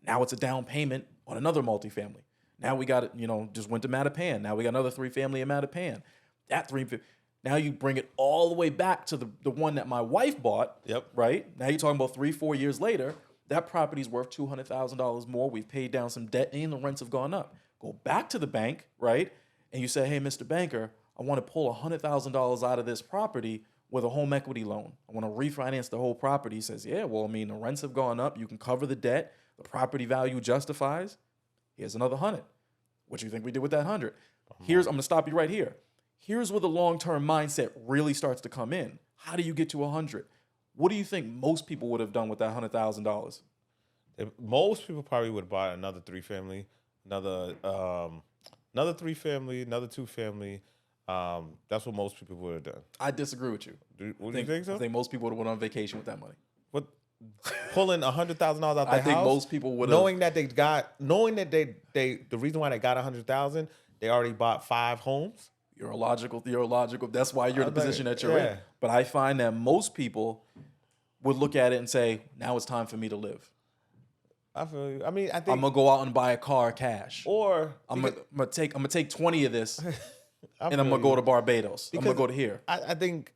Now it's a down payment on another multifamily. Now we got it, just went to Mattapan. Now we got another 3-family in Mattapan. Now you bring it all the way back to the one that my wife bought, right? Now you're talking about 3-4 years later. That property's worth $200,000 more. We've paid down some debt and the rents have gone up. Go back to the bank, right? And you say, hey, Mr. Banker, I want to pull $100,000 out of this property with a home equity loan. I want to refinance the whole property. He says, yeah, well, the rents have gone up. You can cover the debt. The property value justifies. Here's another 100. What do you think we did with that 100? I'm going to stop you right here. Here's where the long-term mindset really starts to come in. How do you get to 100? What do you think most people would have done with that $100,000?
Most people probably would have bought another 3-family, another 3-family, another 2-family. That's what most people would have done.
I disagree with you.
Do you think so?
I think most people would have went on vacation with that money.
What? pulling $100,000 out their house.
I think most people would
knowing that the reason why they got $100,000, they already bought 5 homes.
You're logical. That's why you're in the position that you're
yeah.
in. But I find that most people would look at it and say, now it's time for me to live.
I feel you. I mean, I think
I'm gonna go out and buy a car cash.
Or
I'm gonna take 20 of this and I'm
feel
gonna go
you.
to Barbados. I'm gonna go to here.
I think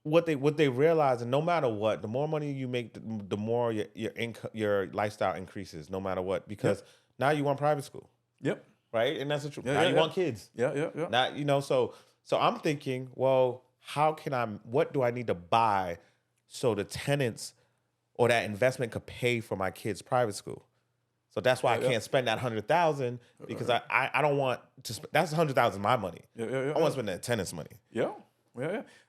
what they realize, and no matter what, the more money you make, the more your income, your lifestyle increases, no matter what. Because now you want private school,
Yep.
right? And that's the truth.
Yeah,
Now
yeah,
you
yeah.
want kids.
Yeah.
Now so I'm thinking, well, what do I need to buy so the tenants or that investment could pay for my kids' private school? So that's why I can't spend that $100,000 because I don't want to spend. That's $100,000 my money. I want to spend that tenant's money.
Yeah.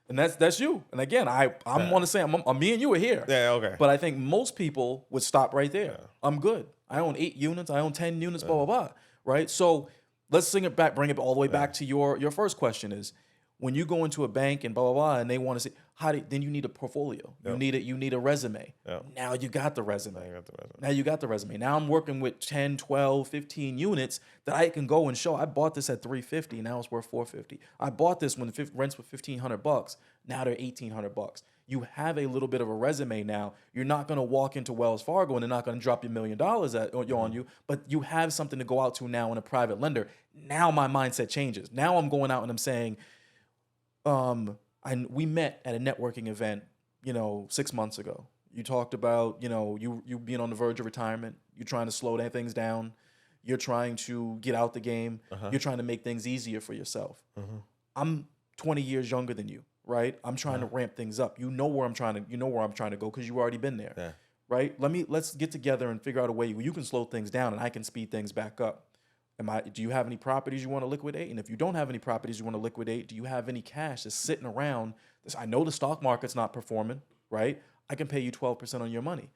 And that's you. And again, I want to say me and you are here.
Yeah, okay.
But I think most people would stop right there. I'm good. I own 8 units. I own 10 units. Blah blah blah. Right. So let's bring it all the way back to your first question is when you go into a bank and blah blah blah and they want to see then you need a portfolio.
Yep.
You need a resume.
Yep.
Now you got the resume. Now I'm working with 10, 12, 15 units that I can go and show. I bought this at $350. Now it's worth $450. I bought this when the rents were $1,500. Now they're $1,800. You have a little bit of a resume now. You're not going to walk into Wells Fargo and they're not going to drop you $1 million on you, but you have something to go out to now in a private lender. Now my mindset changes. Now I'm going out and I'm saying, we met at a networking event, 6 months ago. You talked about, you being on the verge of retirement. You're trying to slow things down. You're trying to get out the game. You're trying to make things easier for yourself. I'm 20 years younger than you, right? I'm trying to ramp things up. You know where I'm trying to go because you've already been there, right? Let's get together and figure out a way where you can slow things down and I can speed things back up. Do you have any properties you want to liquidate? And if you don't have any properties you want to liquidate, do you have any cash that's sitting around? I know the stock market's not performing, right? I can pay you 12% on your money.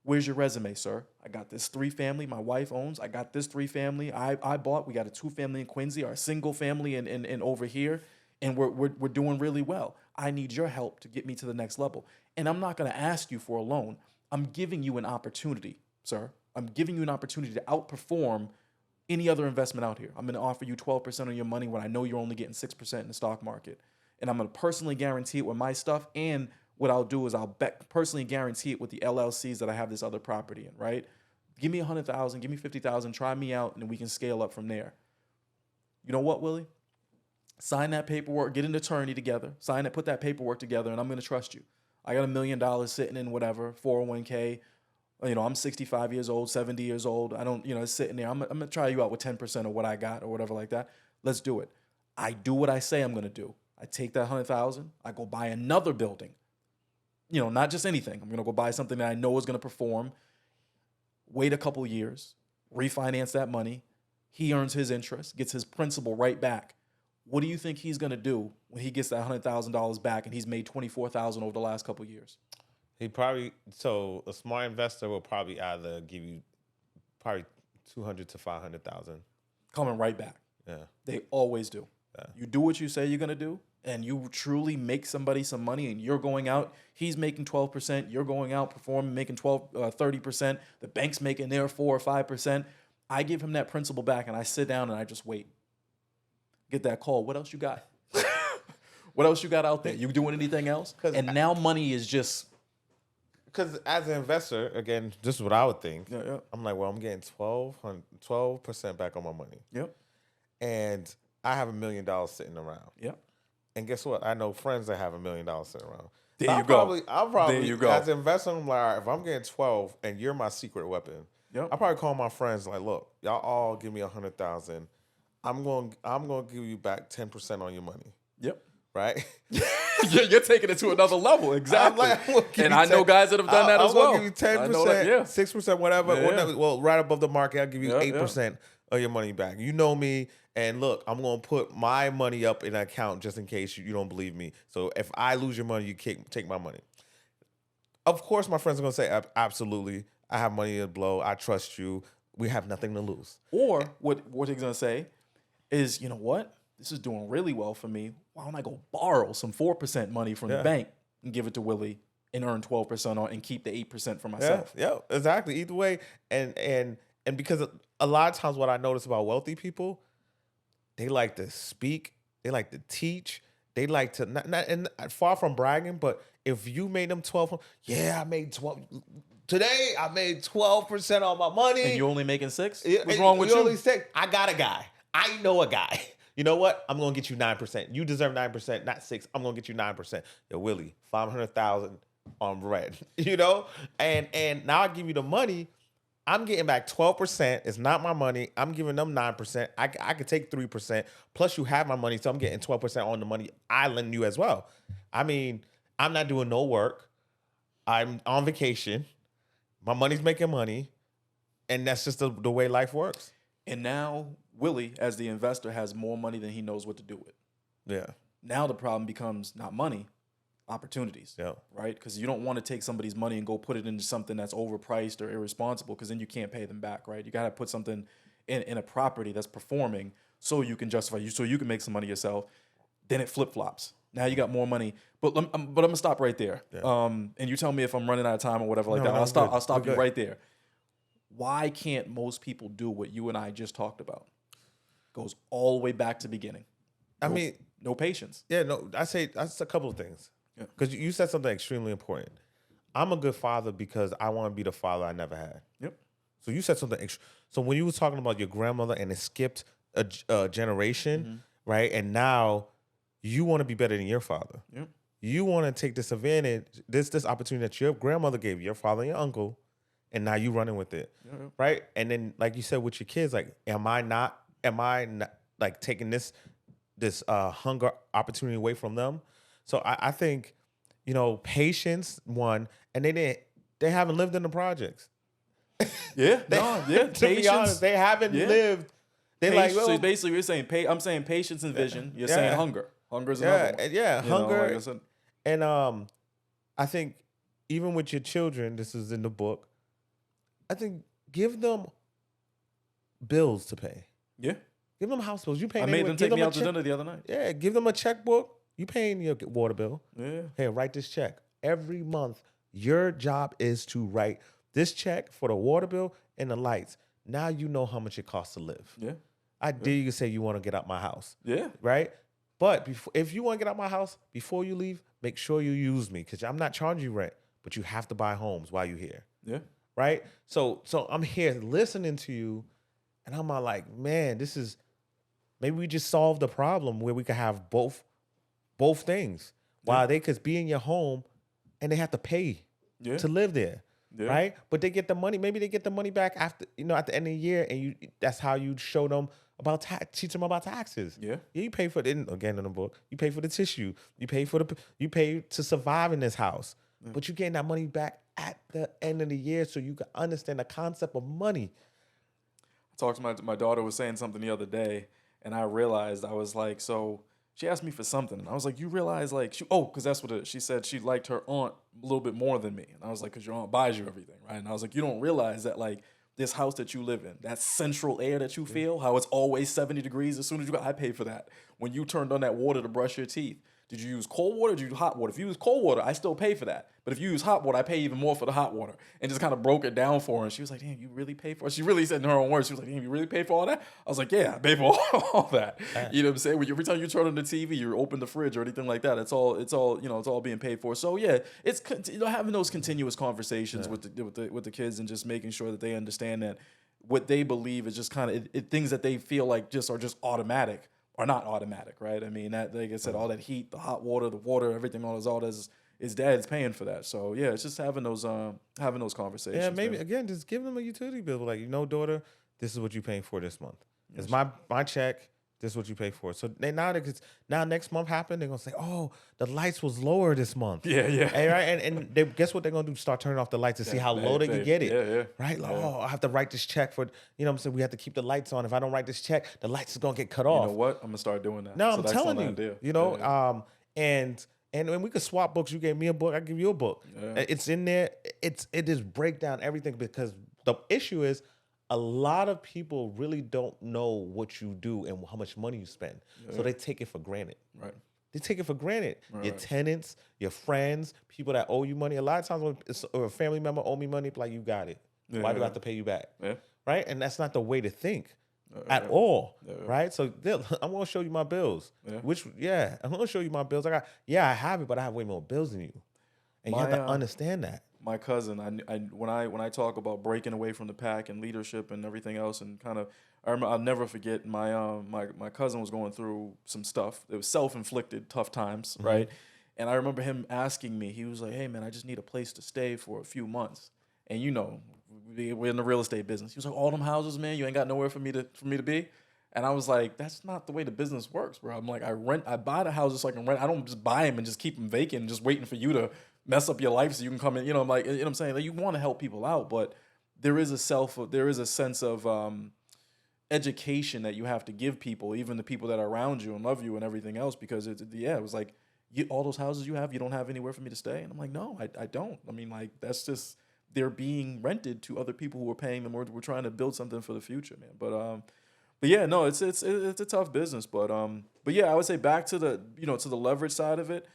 Where's your resume, sir? I got this 3-family my wife owns. I got this 3-family I bought. We got a 2-family in Quincy, our single family in over here, and we're doing really well. I need your help to get me to the next level. And I'm not going to ask you for a loan. I'm giving you an opportunity, sir. I'm giving you an opportunity to outperform any other investment out here. I'm going to offer you 12% on your money when I know you're only getting 6% in the stock market. And I'm going to personally guarantee it with my stuff. And what I'll do is I'll personally guarantee it with the LLCs that I have this other property in, right? Give me $100,000, give me $50,000, try me out, and then we can scale up from there. You know what, Willie? Sign that paperwork, get an attorney together, put that paperwork together, and I'm going to trust you. I got $1 million sitting in whatever, 401k. I'm 65 years old, 70 years old. I don't, it's sitting there. I'm going to try you out with 10% of what I got or whatever like that. Let's do it. I do what I say I'm going to do. I take that $100,000. I go buy another building. Not just anything. I'm going to go buy something that I know is going to perform. Wait a couple years, refinance that money. He earns his interest, gets his principal right back. What do you think he's going to do when he gets that $100,000 back and he's made $24,000 over the last couple of years?
A smart investor will probably either give you probably $200,000 to $500,000
coming right back.
Yeah,
they always do. Yeah. You do what you say you're gonna do, and you truly make somebody some money, and you're going out. He's making 12%. You're going out performing, making 30%. The bank's making their 4 or 5%. I give him that principal back, and I sit down and I just wait. Get that call. What else you got? What else you got out there? You doing anything else? And now money is just.
Because as an investor, again, this is what I would think. Yeah. I'm like, well, I'm getting 12% back on my money.
Yep.
And I have $1 million sitting around.
Yep.
And guess what? I know friends that have $1 million sitting around.
I'll probably,
there you go. As an investor, I'm like, all right, if I'm getting 12 and you're my secret weapon, I'll probably call my friends like, look, y'all all give me $100,000. I'm going to give you back 10% on your money.
Yep.
Right?
You're taking it to another level. Exactly. And I know guys that have done that as well.
I'll give you 10%, 6%, whatever. Yeah. Well, right above the market, I'll give you 8% of your money back. You know me. And look, I'm going to put my money up in an account just in case you don't believe me. So if I lose your money, you take my money. Of course, my friends are going to say, absolutely. I have money to blow. I trust you. We have nothing to lose.
Or what he's going to say is, you know what? This is doing really well for me. Why don't I go borrow some 4% money from the bank and give it to Willie and earn 12% on and keep the 8% for myself.
Yeah, exactly. Either way, and because a lot of times what I notice about wealthy people, they like to speak, they like to teach, they like to not and far from bragging, but if you made them 12, yeah, I made 12 today. I made 12% on my money,
And you're only making 6?
Yeah,
What's
and
wrong with you?
Only 6. I got a guy. I know a guy. You know what? I'm gonna get you 9%. You deserve 9%, not 6. I'm gonna get you 9%. Yo, Willie, 500,000 on red. You know, and now I give you the money. I'm getting back 12%. It's not my money. I'm giving them 9%. I could take 3%. Plus, you have my money, so I'm getting 12% on the money I lend you as well. I mean, I'm not doing no work. I'm on vacation. My money's making money, and that's just the way life works.
And now Willie, as the investor, has more money than he knows what to do with.
Yeah.
Now the problem becomes not money, opportunities.
Yeah.
Right? Because you don't want to take somebody's money and go put it into something that's overpriced or irresponsible, because then you can't pay them back, right? You got to put something in a property that's performing so you can justify you, so you can make some money yourself. Then it flip flops. Now you got more money, but I'm gonna stop right there.
Yeah.
And you tell me if I'm running out of time or whatever like
No,
that.
no,
I'll stop
We're
you
good.
right there. Why can't most people do what you and I just talked about? Goes all the way back to the beginning.
I mean,
no patience.
yeah, no, I say that's a couple of things.
Yeah.
Because you said something extremely important. I'm a good father because I want to be the father I never had.
Yep.
So you said something. So when you were talking about your grandmother and it skipped a generation, right? And now you want to be better than your father.
Yep.
You want to take this advantage, this opportunity that your grandmother gave your father and your uncle, and now you running with it, right? And then, like you said with your kids, like, am I not like taking this hunger opportunity away from them? So I think, patience, one, and they haven't lived in the projects.
Yeah.
To be honest, they haven't lived. They
so basically you're saying I'm saying patience and vision. You're saying hunger. Hunger is another one.
Yeah, hunger.
Like I said.
And I think even with your children, this is in the book, I think give them bills to pay.
Yeah.
Give them house bills. You pay.
I made them take me out to dinner the other night.
Yeah, give them a checkbook. You paying your water bill.
Yeah.
Hey, write this check. Every month, your job is to write this check for the water bill and the lights. Now you know how much it costs to live.
Yeah.
I dare you to say you want to get out my house.
Yeah.
Right? But if you want to get out my house, before you leave, make sure you use me, because I'm not charging you rent, but you have to buy homes while you're here.
Yeah.
Right? So I'm here listening to you, and I'm like, man, this is, maybe we just solved the problem where we could have both things. While they could be in your home and they have to pay to live there. Yeah. Right? But they get the money. Maybe they get the money back after, at the end of the year, and that's how you show them about teach them about taxes. Yeah. You pay for it, again in the book. You pay for the tissue. You pay to survive in this house. Yeah. But you're getting that money back at the end of the year, so you can understand the concept of money.
I talked to my daughter was saying something the other day, and I realized, I was like, so she asked me for something, and I was like, you realize, like, because that's what she said. She liked her aunt a little bit more than me, and I was like, because your aunt buys you everything, right? And I was like, you don't realize that, like, this house that you live in, that central air that you feel, how it's always 70 degrees as soon as I pay for that. When you turned on that water to brush your teeth, did you use cold water or did you use hot water? If you use cold water, I still pay for that. But if you use hot water, I pay even more for the hot water. And just kind of broke it down for her. And she was like, damn, you really pay for it? She really said in her own words, she was like, damn, you really pay for all that? I was like, yeah, I pay for all that. You know what I'm saying? Every time you turn on the TV, you open the fridge or anything like that, it's all being paid for. So yeah, it's having those continuous conversations with the kids and just making sure that they understand that what they believe is just kind of things that they feel like are just automatic are not automatic, right? I mean, that, like I said, all that heat, the hot water, the water, everything, all that is dad's paying for that. So yeah, it's just having those conversations.
Yeah, maybe again, just give them a utility bill. Like, daughter, this is what you're paying for this month. It's my check. This is what you pay for. So now next month happened, they're gonna say, oh, the lights was lower this month. Yeah. And, right, and they, guess what they're gonna do? Start turning off the lights to see how low they can get it. Yeah. Right? Like, oh, I have to write this check for, what I'm saying, we have to keep the lights on. If I don't write this check, the lights is gonna get cut off.
You know what? I'm gonna start doing that.
No, I'm telling you. And we could swap books. You gave me a book, I give you a book. Yeah. It's in there. It is break down everything, because the issue is, a lot of people really don't know what you do and how much money you spend. Yeah. So they take it for granted.
Right.
They take it for granted.
Right.
Your tenants, your friends, people that owe you money. A lot of times when a family member owe me money, like, you got it. Why do I have to pay you back?
Yeah.
Right? And that's not the way to think at all.
Yeah.
Right? So I'm going to show you my bills.
Yeah.
I'm going to show you my bills. I have it, but I have way more bills than you. And you have to understand that.
My cousin, when I talk about breaking away from the pack and leadership and everything else, and kind of, I'll never forget my cousin was going through some stuff. It was self-inflicted tough times, right? And I remember him asking me. He was like, "Hey man, I just need a place to stay for a few months." And we're in the real estate business. He was like, "All them houses, man, you ain't got nowhere for me to be." And I was like, "That's not the way the business works, bro." I'm like, I buy the houses so I can rent. I don't just buy them and just keep them vacant and just waiting for you to mess up your life so you can come in. I'm like, I'm saying, like, you want to help people out, but there is a sense of education that you have to give people, even the people that are around you and love you and everything else, because it was like, all those houses you don't have anywhere for me to stay. And I'm like, no, I don't. I mean, like, that's just, they're being rented to other people who are paying them. We're trying to build something for the future, man. But yeah, no, it's a tough business. But yeah, I would say back to the to the leverage side of it.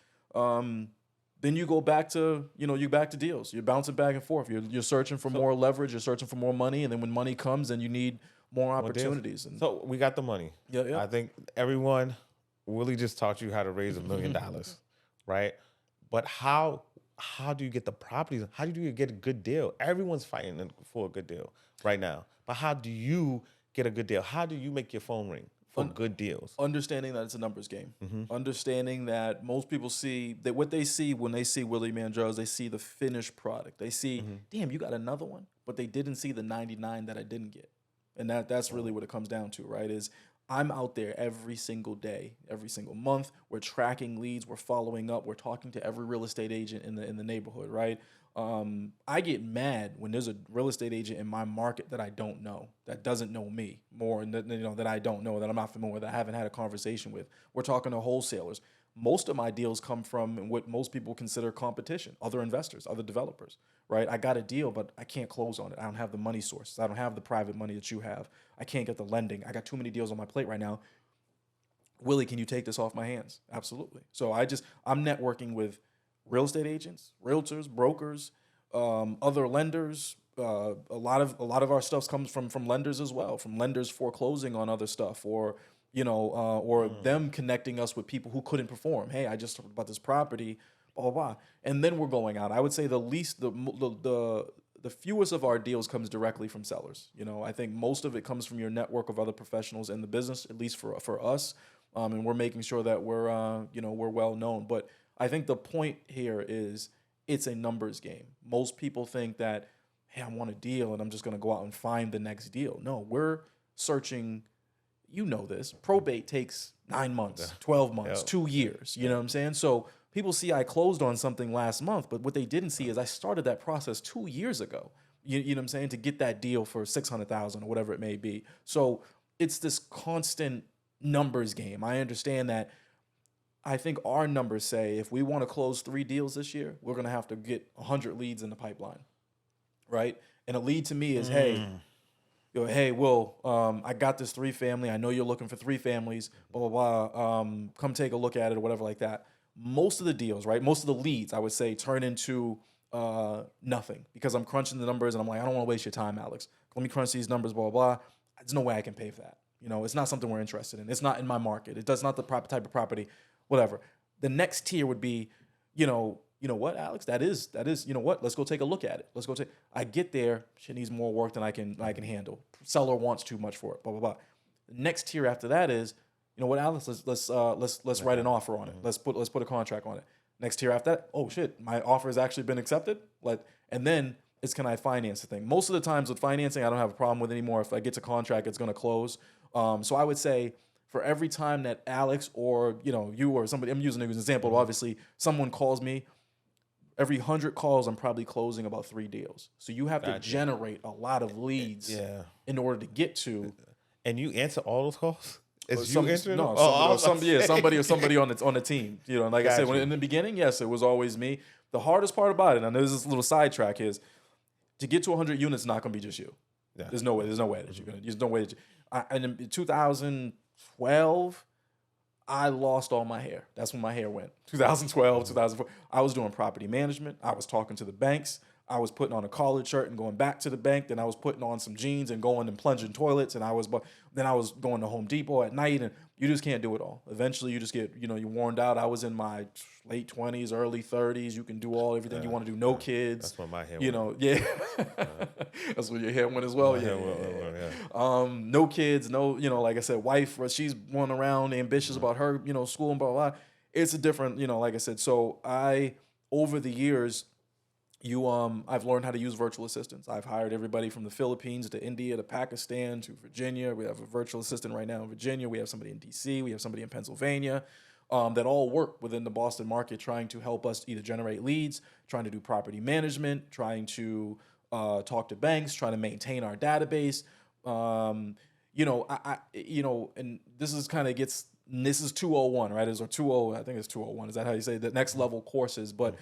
Then you go back to back to deals. You're bouncing back and forth. You're searching for more leverage. You're searching for more money, and then when money comes, then you need more opportunities. And
so we got the money.
Yeah.
I think everyone, Willie just taught you how to raise $1 million, right? But how do you get the properties? How do you get a good deal? Everyone's fighting for a good deal right now. But how do you get a good deal? How do you make your phone ring for good deals?
Understanding that it's a numbers game. Understanding that most people see that what they see when they see Willie Mandrell is they see the finished product. They see, damn, you got another one, but they didn't see the 99 that I didn't get. And that's really what it comes down to, right? Is I'm out there every single day, every single month. We're tracking leads. We're following up. We're talking to every real estate agent in the neighborhood, right? I get mad when there's a real estate agent in my market that I don't know, that doesn't know me more, and that I don't know, that I'm not familiar with, that I haven't had a conversation with. We're talking to wholesalers. Most of my deals come from what most people consider competition, other investors, other developers, right? I got a deal, but I can't close on it. I don't have the money source. I don't have the private money that you have. I can't get the lending. I got too many deals on my plate right now. Willie, can you take this off my hands? Absolutely. So I'm networking with real estate agents, realtors, brokers, other lenders. A lot of our stuff comes from lenders as well, from lenders foreclosing on other stuff, or them connecting us with people who couldn't perform. Hey, I just heard about this property, blah blah blah, and then we're going out. I would say the fewest of our deals comes directly from sellers. I think most of it comes from your network of other professionals in the business, at least for us, and we're making sure that we're well known. But I think the point here is it's a numbers game. Most people think that, hey, I want a deal and I'm just going to go out and find the next deal. No, we're searching. You know this. Probate takes 9 months, 12 months, 2 years. You know what I'm saying? So people see I closed on something last month, but what they didn't see is I started that process 2 years ago. You know what I'm saying? To get that deal for $600,000 or whatever it may be. So it's this constant numbers game. I understand that. I think our numbers say if we want to close 3 deals this year, we're going to have to get 100 leads in the pipeline, right? And a lead to me is, hey, Will, I got this 3 family. I know you're looking for 3 families, blah, blah, blah. Come take a look at it or whatever like that. Most of the deals, right? Most of the leads, I would say, turn into nothing because I'm crunching the numbers and I'm like, I don't want to waste your time, Alex. Let me crunch these numbers, blah, blah, blah. There's no way I can pay for that. It's not something we're interested in. It's not in my market. It's not the proper type of property. Whatever. The next tier would be, you know what, Alex? That is, you know what? Let's go take a look at it. I get there. She needs more work than I can handle. Seller wants too much for it. Blah blah blah. The next tier after that is, you know what, Alex? Let's write an offer on it. Let's put a contract on it. Next tier after that, oh shit, my offer has actually been accepted. And then it's, can I finance the thing? Most of the times with financing, I don't have a problem with anymore. If I get to contract, it's going to close. So I would say, for every time that Alex or you or somebody, I'm using it as an example, obviously someone calls me, every 100 calls I'm probably closing about 3 deals. So you have to generate a lot of leads in order to get to.
And you answer all those calls?
Somebody on the team. Like I said, in the beginning, yes, it was always me. The hardest part about it, and there's this little sidetrack, is to get to 100 units. Not going to be just you. Yeah. There's no way that you're gonna. There's no way. And in 2012, I lost all my hair. That's when my hair went. 2012, 2004. I was doing property management. I was talking to the banks. I was putting on a collared shirt and going back to the bank. Then I was putting on some jeans and going and plunging toilets. And then I was going to Home Depot at night. And you just can't do it all. Eventually, you just get, you're worn out. I was in my late 20s, early 30s. You can do everything you want to do. No kids.
That's when my hair went.
Yeah. That's when your hair went as well. No kids. No, like I said, wife. She's going around ambitious about her, school and blah, blah, blah. It's a different, like I said. So over the years, I've learned how to use virtual assistants. I've hired everybody from the Philippines to India to Pakistan to Virginia. We have a virtual assistant right now in Virginia. We have somebody in DC. We have somebody in Pennsylvania that all work within the Boston market trying to help us either generate leads, trying to do property management, trying to talk to banks, trying to maintain our database. And this is this is 201, right? Is or 20, I think it's 201. Is that how you say it? The next level courses, but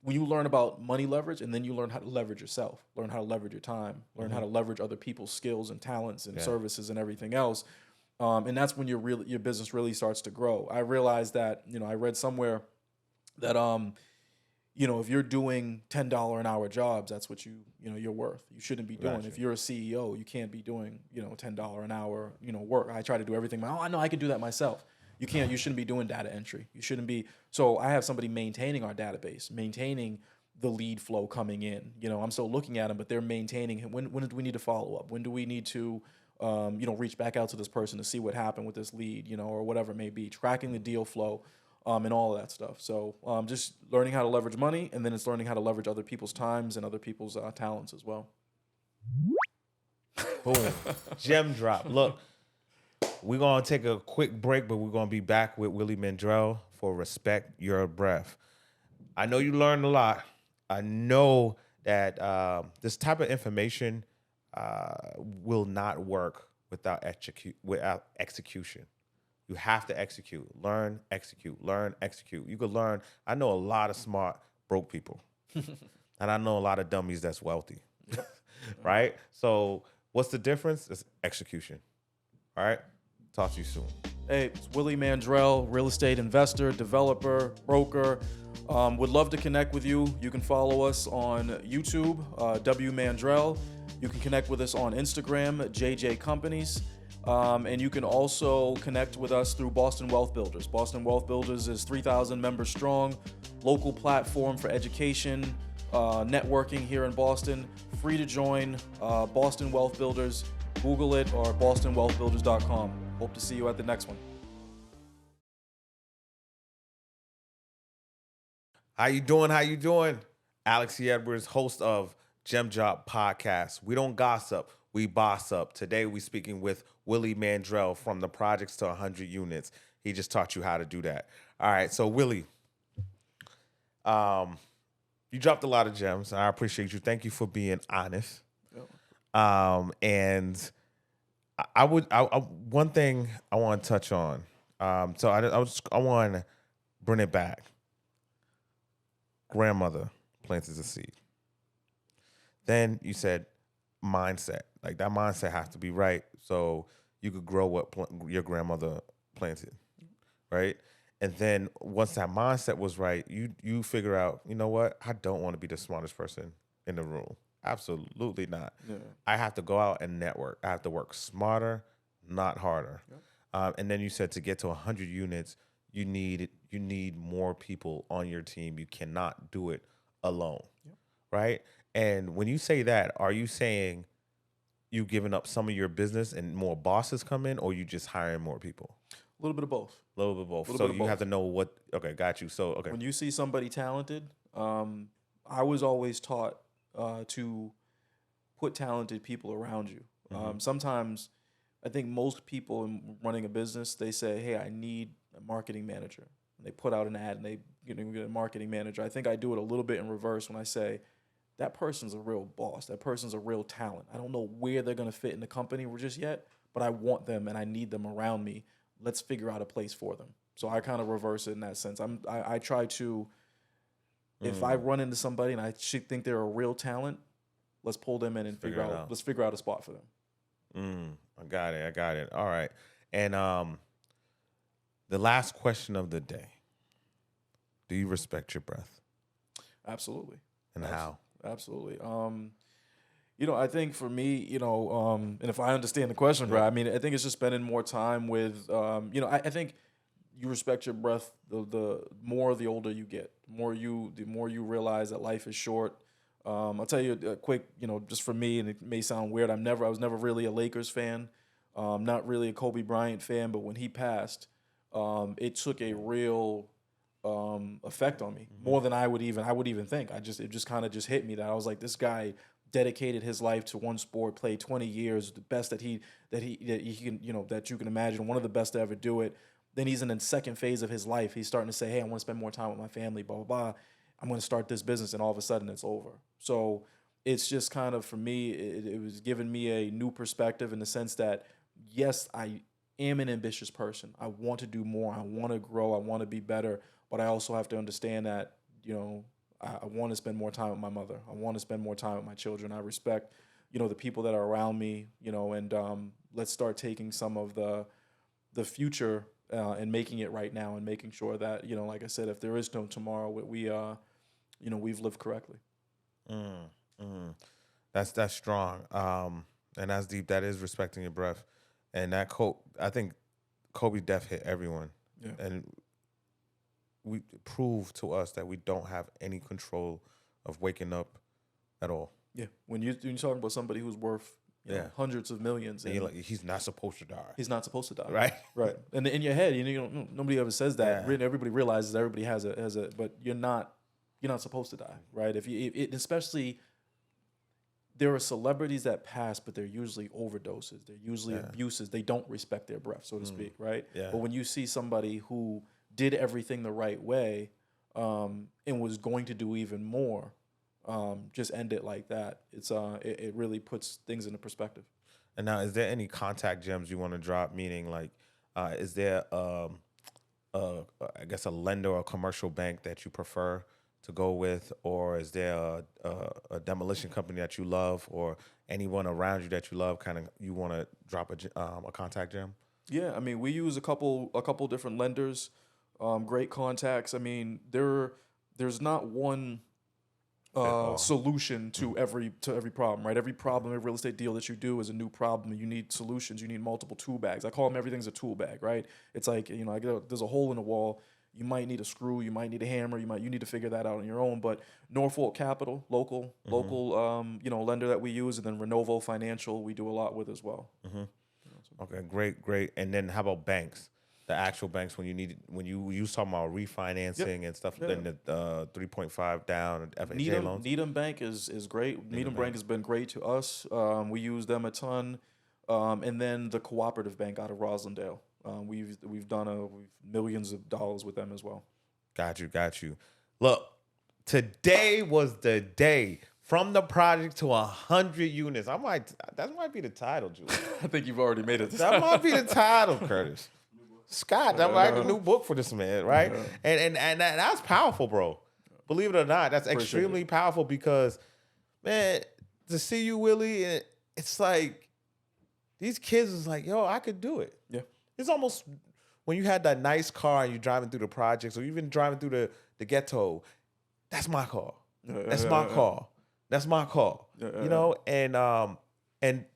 when you learn about money leverage and then you learn how to leverage yourself, learn how to leverage your time, learn how to leverage other people's skills and talents and services and everything else. And that's when your business really starts to grow. I realized that, I read somewhere that, if you're doing $10 an hour jobs, that's what you're worth. You shouldn't be doing. Gotcha. If you're a CEO, you can't be doing, $10 an hour, work. I try to do everything. I know I can do that myself. You shouldn't be doing data entry. You shouldn't be. So I have somebody maintaining our database, maintaining the lead flow coming in. I'm still looking at them, but they're maintaining. When do we need to follow up? When do we need to, reach back out to this person to see what happened with this lead, or whatever it may be, tracking the deal flow, and all of that stuff. So just learning how to leverage money, and then it's learning how to leverage other people's times and other people's talents as well.
Boom. Gem drop. Look. We're going to take a quick break, but we're going to be back with Willie Mandrell for Respect Your Breath. I know you learned a lot. I know that this type of information will not work without execution. You have to execute. Learn, execute. Learn, execute. You could learn. I know a lot of smart, broke people. And I know a lot of dummies that's wealthy. Right? So what's the difference? It's execution. All right? Talk to you soon.
Hey, it's Willie Mandrell, real estate investor, developer, broker. Would love to connect with you. You can follow us on YouTube, W Mandrell. You can connect with us on Instagram, JJ Companies. And you can also connect with us through Boston Wealth Builders. Boston Wealth Builders is 3,000 members strong, local platform for education, networking here in Boston. Free to join, Boston Wealth Builders. Google it or bostonwealthbuilders.com. Hope to see you at the next one.
How you doing? Alex Edwards, host of Gem Drop Podcast. We don't gossip, we boss up. Today we speaking with Willie Mandrell from the Projects to 100 Units. He just taught you how to do that. All right, so Willie, you dropped a lot of gems. I appreciate you. Thank you for being honest. And I one thing I want to touch on. So I want to bring it back. Grandmother planted the seed. Then you said mindset. Like that mindset has to be right so you could grow what your grandmother planted, right? And then once that mindset was right, you figure out, you know what? I don't want to be the smartest person in the room. Absolutely not. Yeah. I have to go out and network. I have to work smarter, not harder. Yep. And then you said to get to 100 units, you need more people on your team. You cannot do it alone, yep. Right? And when you say that, are you saying you giving up some of your business and more bosses come in, or you just hiring more people?
A little bit of both.
So you have to know what. Okay, got you. So okay.
When you see somebody talented, I was always taught to put talented people around you. Mm-hmm. Sometimes I think most people in running a business, they say, hey, I need a marketing manager. And they put out an ad and they get a marketing manager. I think I do it a little bit in reverse when I say, that person's a real boss. That person's a real talent. I don't know where they're going to fit in the company just yet, but I want them and I need them around me. Let's figure out a place for them. So I kind of reverse it in that sense. I try to, if I run into somebody and I think they're a real talent, let's pull them in and let's figure out a spot for them.
I got it. All right. And The last question of the day. Do you respect your breath?
Absolutely.
And how?
Absolutely. I think for me, and if I understand the question, bro, I mean, I think it's just spending more time with, I think you respect your breath the more the older you get, the more you realize that life is short. I'll tell you a quick, just for me, and it may sound weird. I was never really a Lakers fan, not really a Kobe Bryant fan, but when he passed, it took a real effect on me, more than I would even think. It just kind of just hit me that I was like, this guy dedicated his life to one sport, played 20 years, the best that he can, that you can imagine, one of the best to ever do it. Then he's in the second phase of his life. He's starting to say, hey, I want to spend more time with my family, blah, blah, blah. I'm going to start this business, and all of a sudden it's over. So it's just kind of, for me, it was giving me a new perspective in the sense that, yes, I am an ambitious person. I want to do more. I want to grow. I want to be better. But I also have to understand that, I want to spend more time with my mother. I want to spend more time with my children. I respect, the people that are around me, and let's start taking some of the future and making it right now, and making sure that, like I said, if there is no tomorrow, we've lived correctly.
That's strong. And that's deep. That is respecting your breath. And that quote, I think Kobe death hit everyone. Yeah. And we prove to us that we don't have any control of waking up at all.
Yeah. When you're talking about somebody who's worth hundreds of millions,
and you're like, he's not supposed to die.
He's not supposed to die.
Right.
Right. And in your head, nobody ever says that. Yeah. Everybody realizes everybody has a, but you're not supposed to die, right? Especially, there are celebrities that pass, but they're usually overdoses. They're usually abuses. They don't respect their breath, so to speak, right? Yeah. But when you see somebody who did everything the right way, and was going to do even more, just end it like that. It really puts things into perspective.
And now, is there any contact gems you want to drop? Meaning, like, is there, I guess, a lender or a commercial bank that you prefer to go with, or is there a demolition company that you love, or anyone around you that you love? Kind of, you want to drop a contact gem?
Yeah, I mean, we use a couple different lenders, great contacts. I mean, there's not one solution to every problem, right? Every problem, every real estate deal that you do is a new problem. You need solutions. You need multiple tool bags. I call them, everything's a tool bag, right? It's like, there's a hole in the wall. You might need a screw. You might need a hammer. You need to figure that out on your own. But Norfolk Capital, local, lender that we use, and then Renovo Financial, we do a lot with as well.
Okay, great. And then how about banks? The actual banks, when you was talking about refinancing and stuff, then the 3.5 down, FHA loans.
Needham Bank is great. Needham Bank has been great to us. We use them a ton. And then the Cooperative Bank out of Roslindale. We've done millions of dollars with them as well.
Got you. Look, today was the day. From the project to 100 units. That might be the title, Julie.
I think you've already made it.
That might be the title, Curtis. Scott, that might be a new book for this man, right? And that's powerful, bro. Believe it or not, that's extremely powerful because, man, to see you, Willie, it's like these kids is like, yo, I could do it.
Yeah.
It's almost when you had that nice car and you're driving through the projects or even driving through the ghetto, that's my car. That's my car. That's my call, and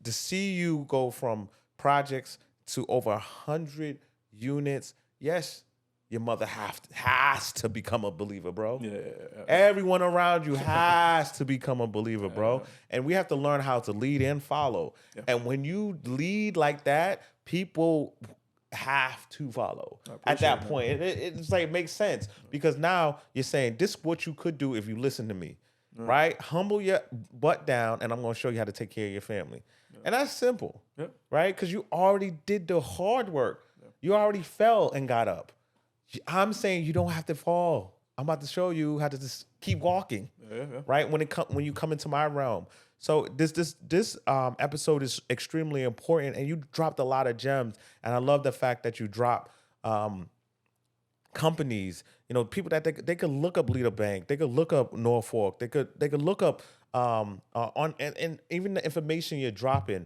to see you go from projects to over 100 units. Yes, your mother has to become a believer, bro. Yeah. Everyone around you has to become a believer, bro. And we have to learn how to lead and follow. Yeah. And when you lead like that, people have to follow at that point. It's like, it makes sense because now you're saying this is what you could do if you listen to me. Right? Humble your butt down, and I'm going to show you how to take care of your family. Yeah. And that's simple, right? Because you already did the hard work. Yeah. You already fell and got up. I'm saying you don't have to fall. I'm about to show you how to just keep walking, right? When you come into my realm. So this episode is extremely important, and you dropped a lot of gems. And I love the fact that you dropped companies, people that they could look up Leader Bank, they could look up Norfolk, they could look up on and even the information you're dropping,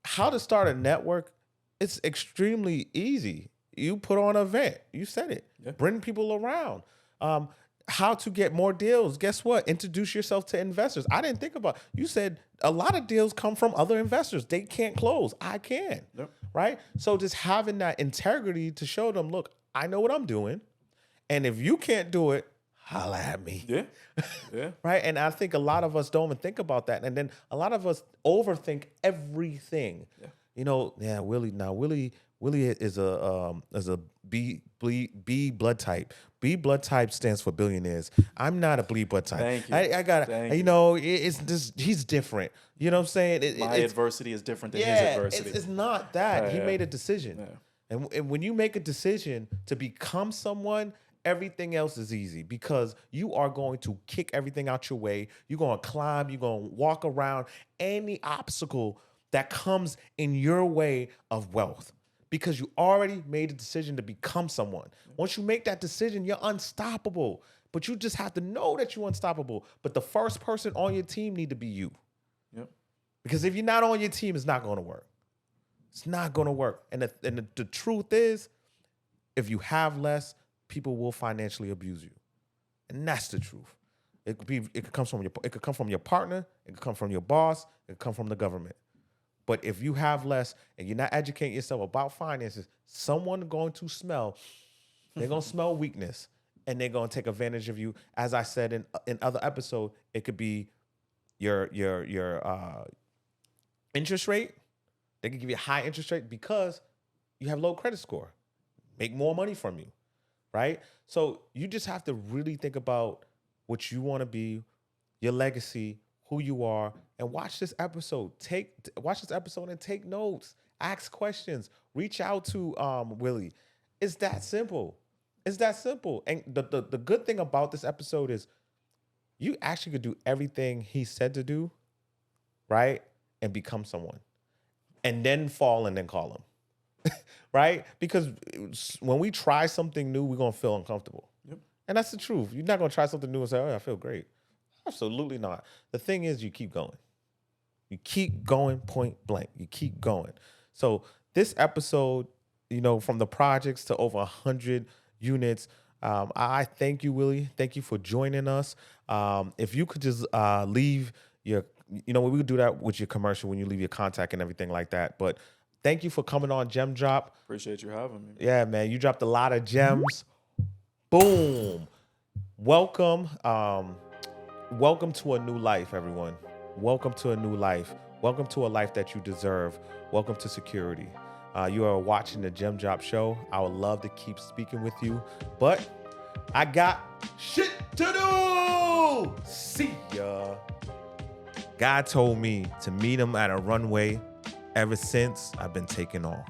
how to start a network. It's extremely easy. you put on an event. You said it.
Yeah.
Bring people around. How to get more deals. Guess what? Introduce yourself to investors. I didn't think about. You said a lot of deals come from other investors. They can't close. I can.
Yep.
Right? So just having that integrity to show them, look, I know what I'm doing. And if you can't do it, holla at me.
Yeah. Yeah.
Right? And I think a lot of us don't even think about that. And then a lot of us overthink everything.
Yeah.
You know, Willie is a B blood type. B blood type stands for billionaires. I'm not a B blood type.
Thank you.
I got
Thank
you know, it's just he's different. You know what I'm saying?
My adversity is different than his adversity.
It's not that. He
Yeah.
made a decision.
Yeah.
And when you make a decision to become someone, everything else is easy because you are going to kick everything out your way. You're going to climb. You're going to walk around any obstacle that comes in your way of wealth because you already made a decision to become someone. Once you make that decision, you're unstoppable. But you just have to know that you're unstoppable. But the first person on your team need to be you.
Yep.
Because if you're not on your team, it's not going to work. It's not going to work. And the truth is, if you have less, people will financially abuse you. And that's the truth. It could come from your partner, it could come from your boss, it could come from the government. But if you have less and you're not educating yourself about finances, someone going to smell, they're going to smell weakness and they're going to take advantage of you. As I said in other episodes, it could be your interest rate. They can give you a high interest rate because you have low credit score. Make more money from you, right? So you just have to really think about what you want to be, your legacy, who you are, and watch this episode. Watch this episode and take notes. Ask questions. Reach out to Willie. It's that simple. It's that simple. And the good thing about this episode is you actually could do everything he said to do, right? And become someone. And then fall and then call him. Right? Because when we try something new, we're going to feel uncomfortable.
Yep.
And that's the truth. You're not going to try something new and say, oh, I feel great. Absolutely not. The thing is, you keep going. You keep going point blank. You keep going. So this episode, you know, from the projects to over 100 units, I thank you, Willie. Thank you for joining us. If you could just leave your, you know, we would do that with your commercial when you leave your contact and everything like that. But thank you for coming on Gem Drop.
Appreciate you having me.
Yeah, man. You dropped a lot of gems. Boom. Welcome. Welcome to a new life, everyone. Welcome to a new life. Welcome to a life that you deserve. Welcome to security. You are watching the Gem Drop Show. I would love to keep speaking with you, but I got shit to do. See ya. God told me to meet him at a runway. Ever since, I've been taking off.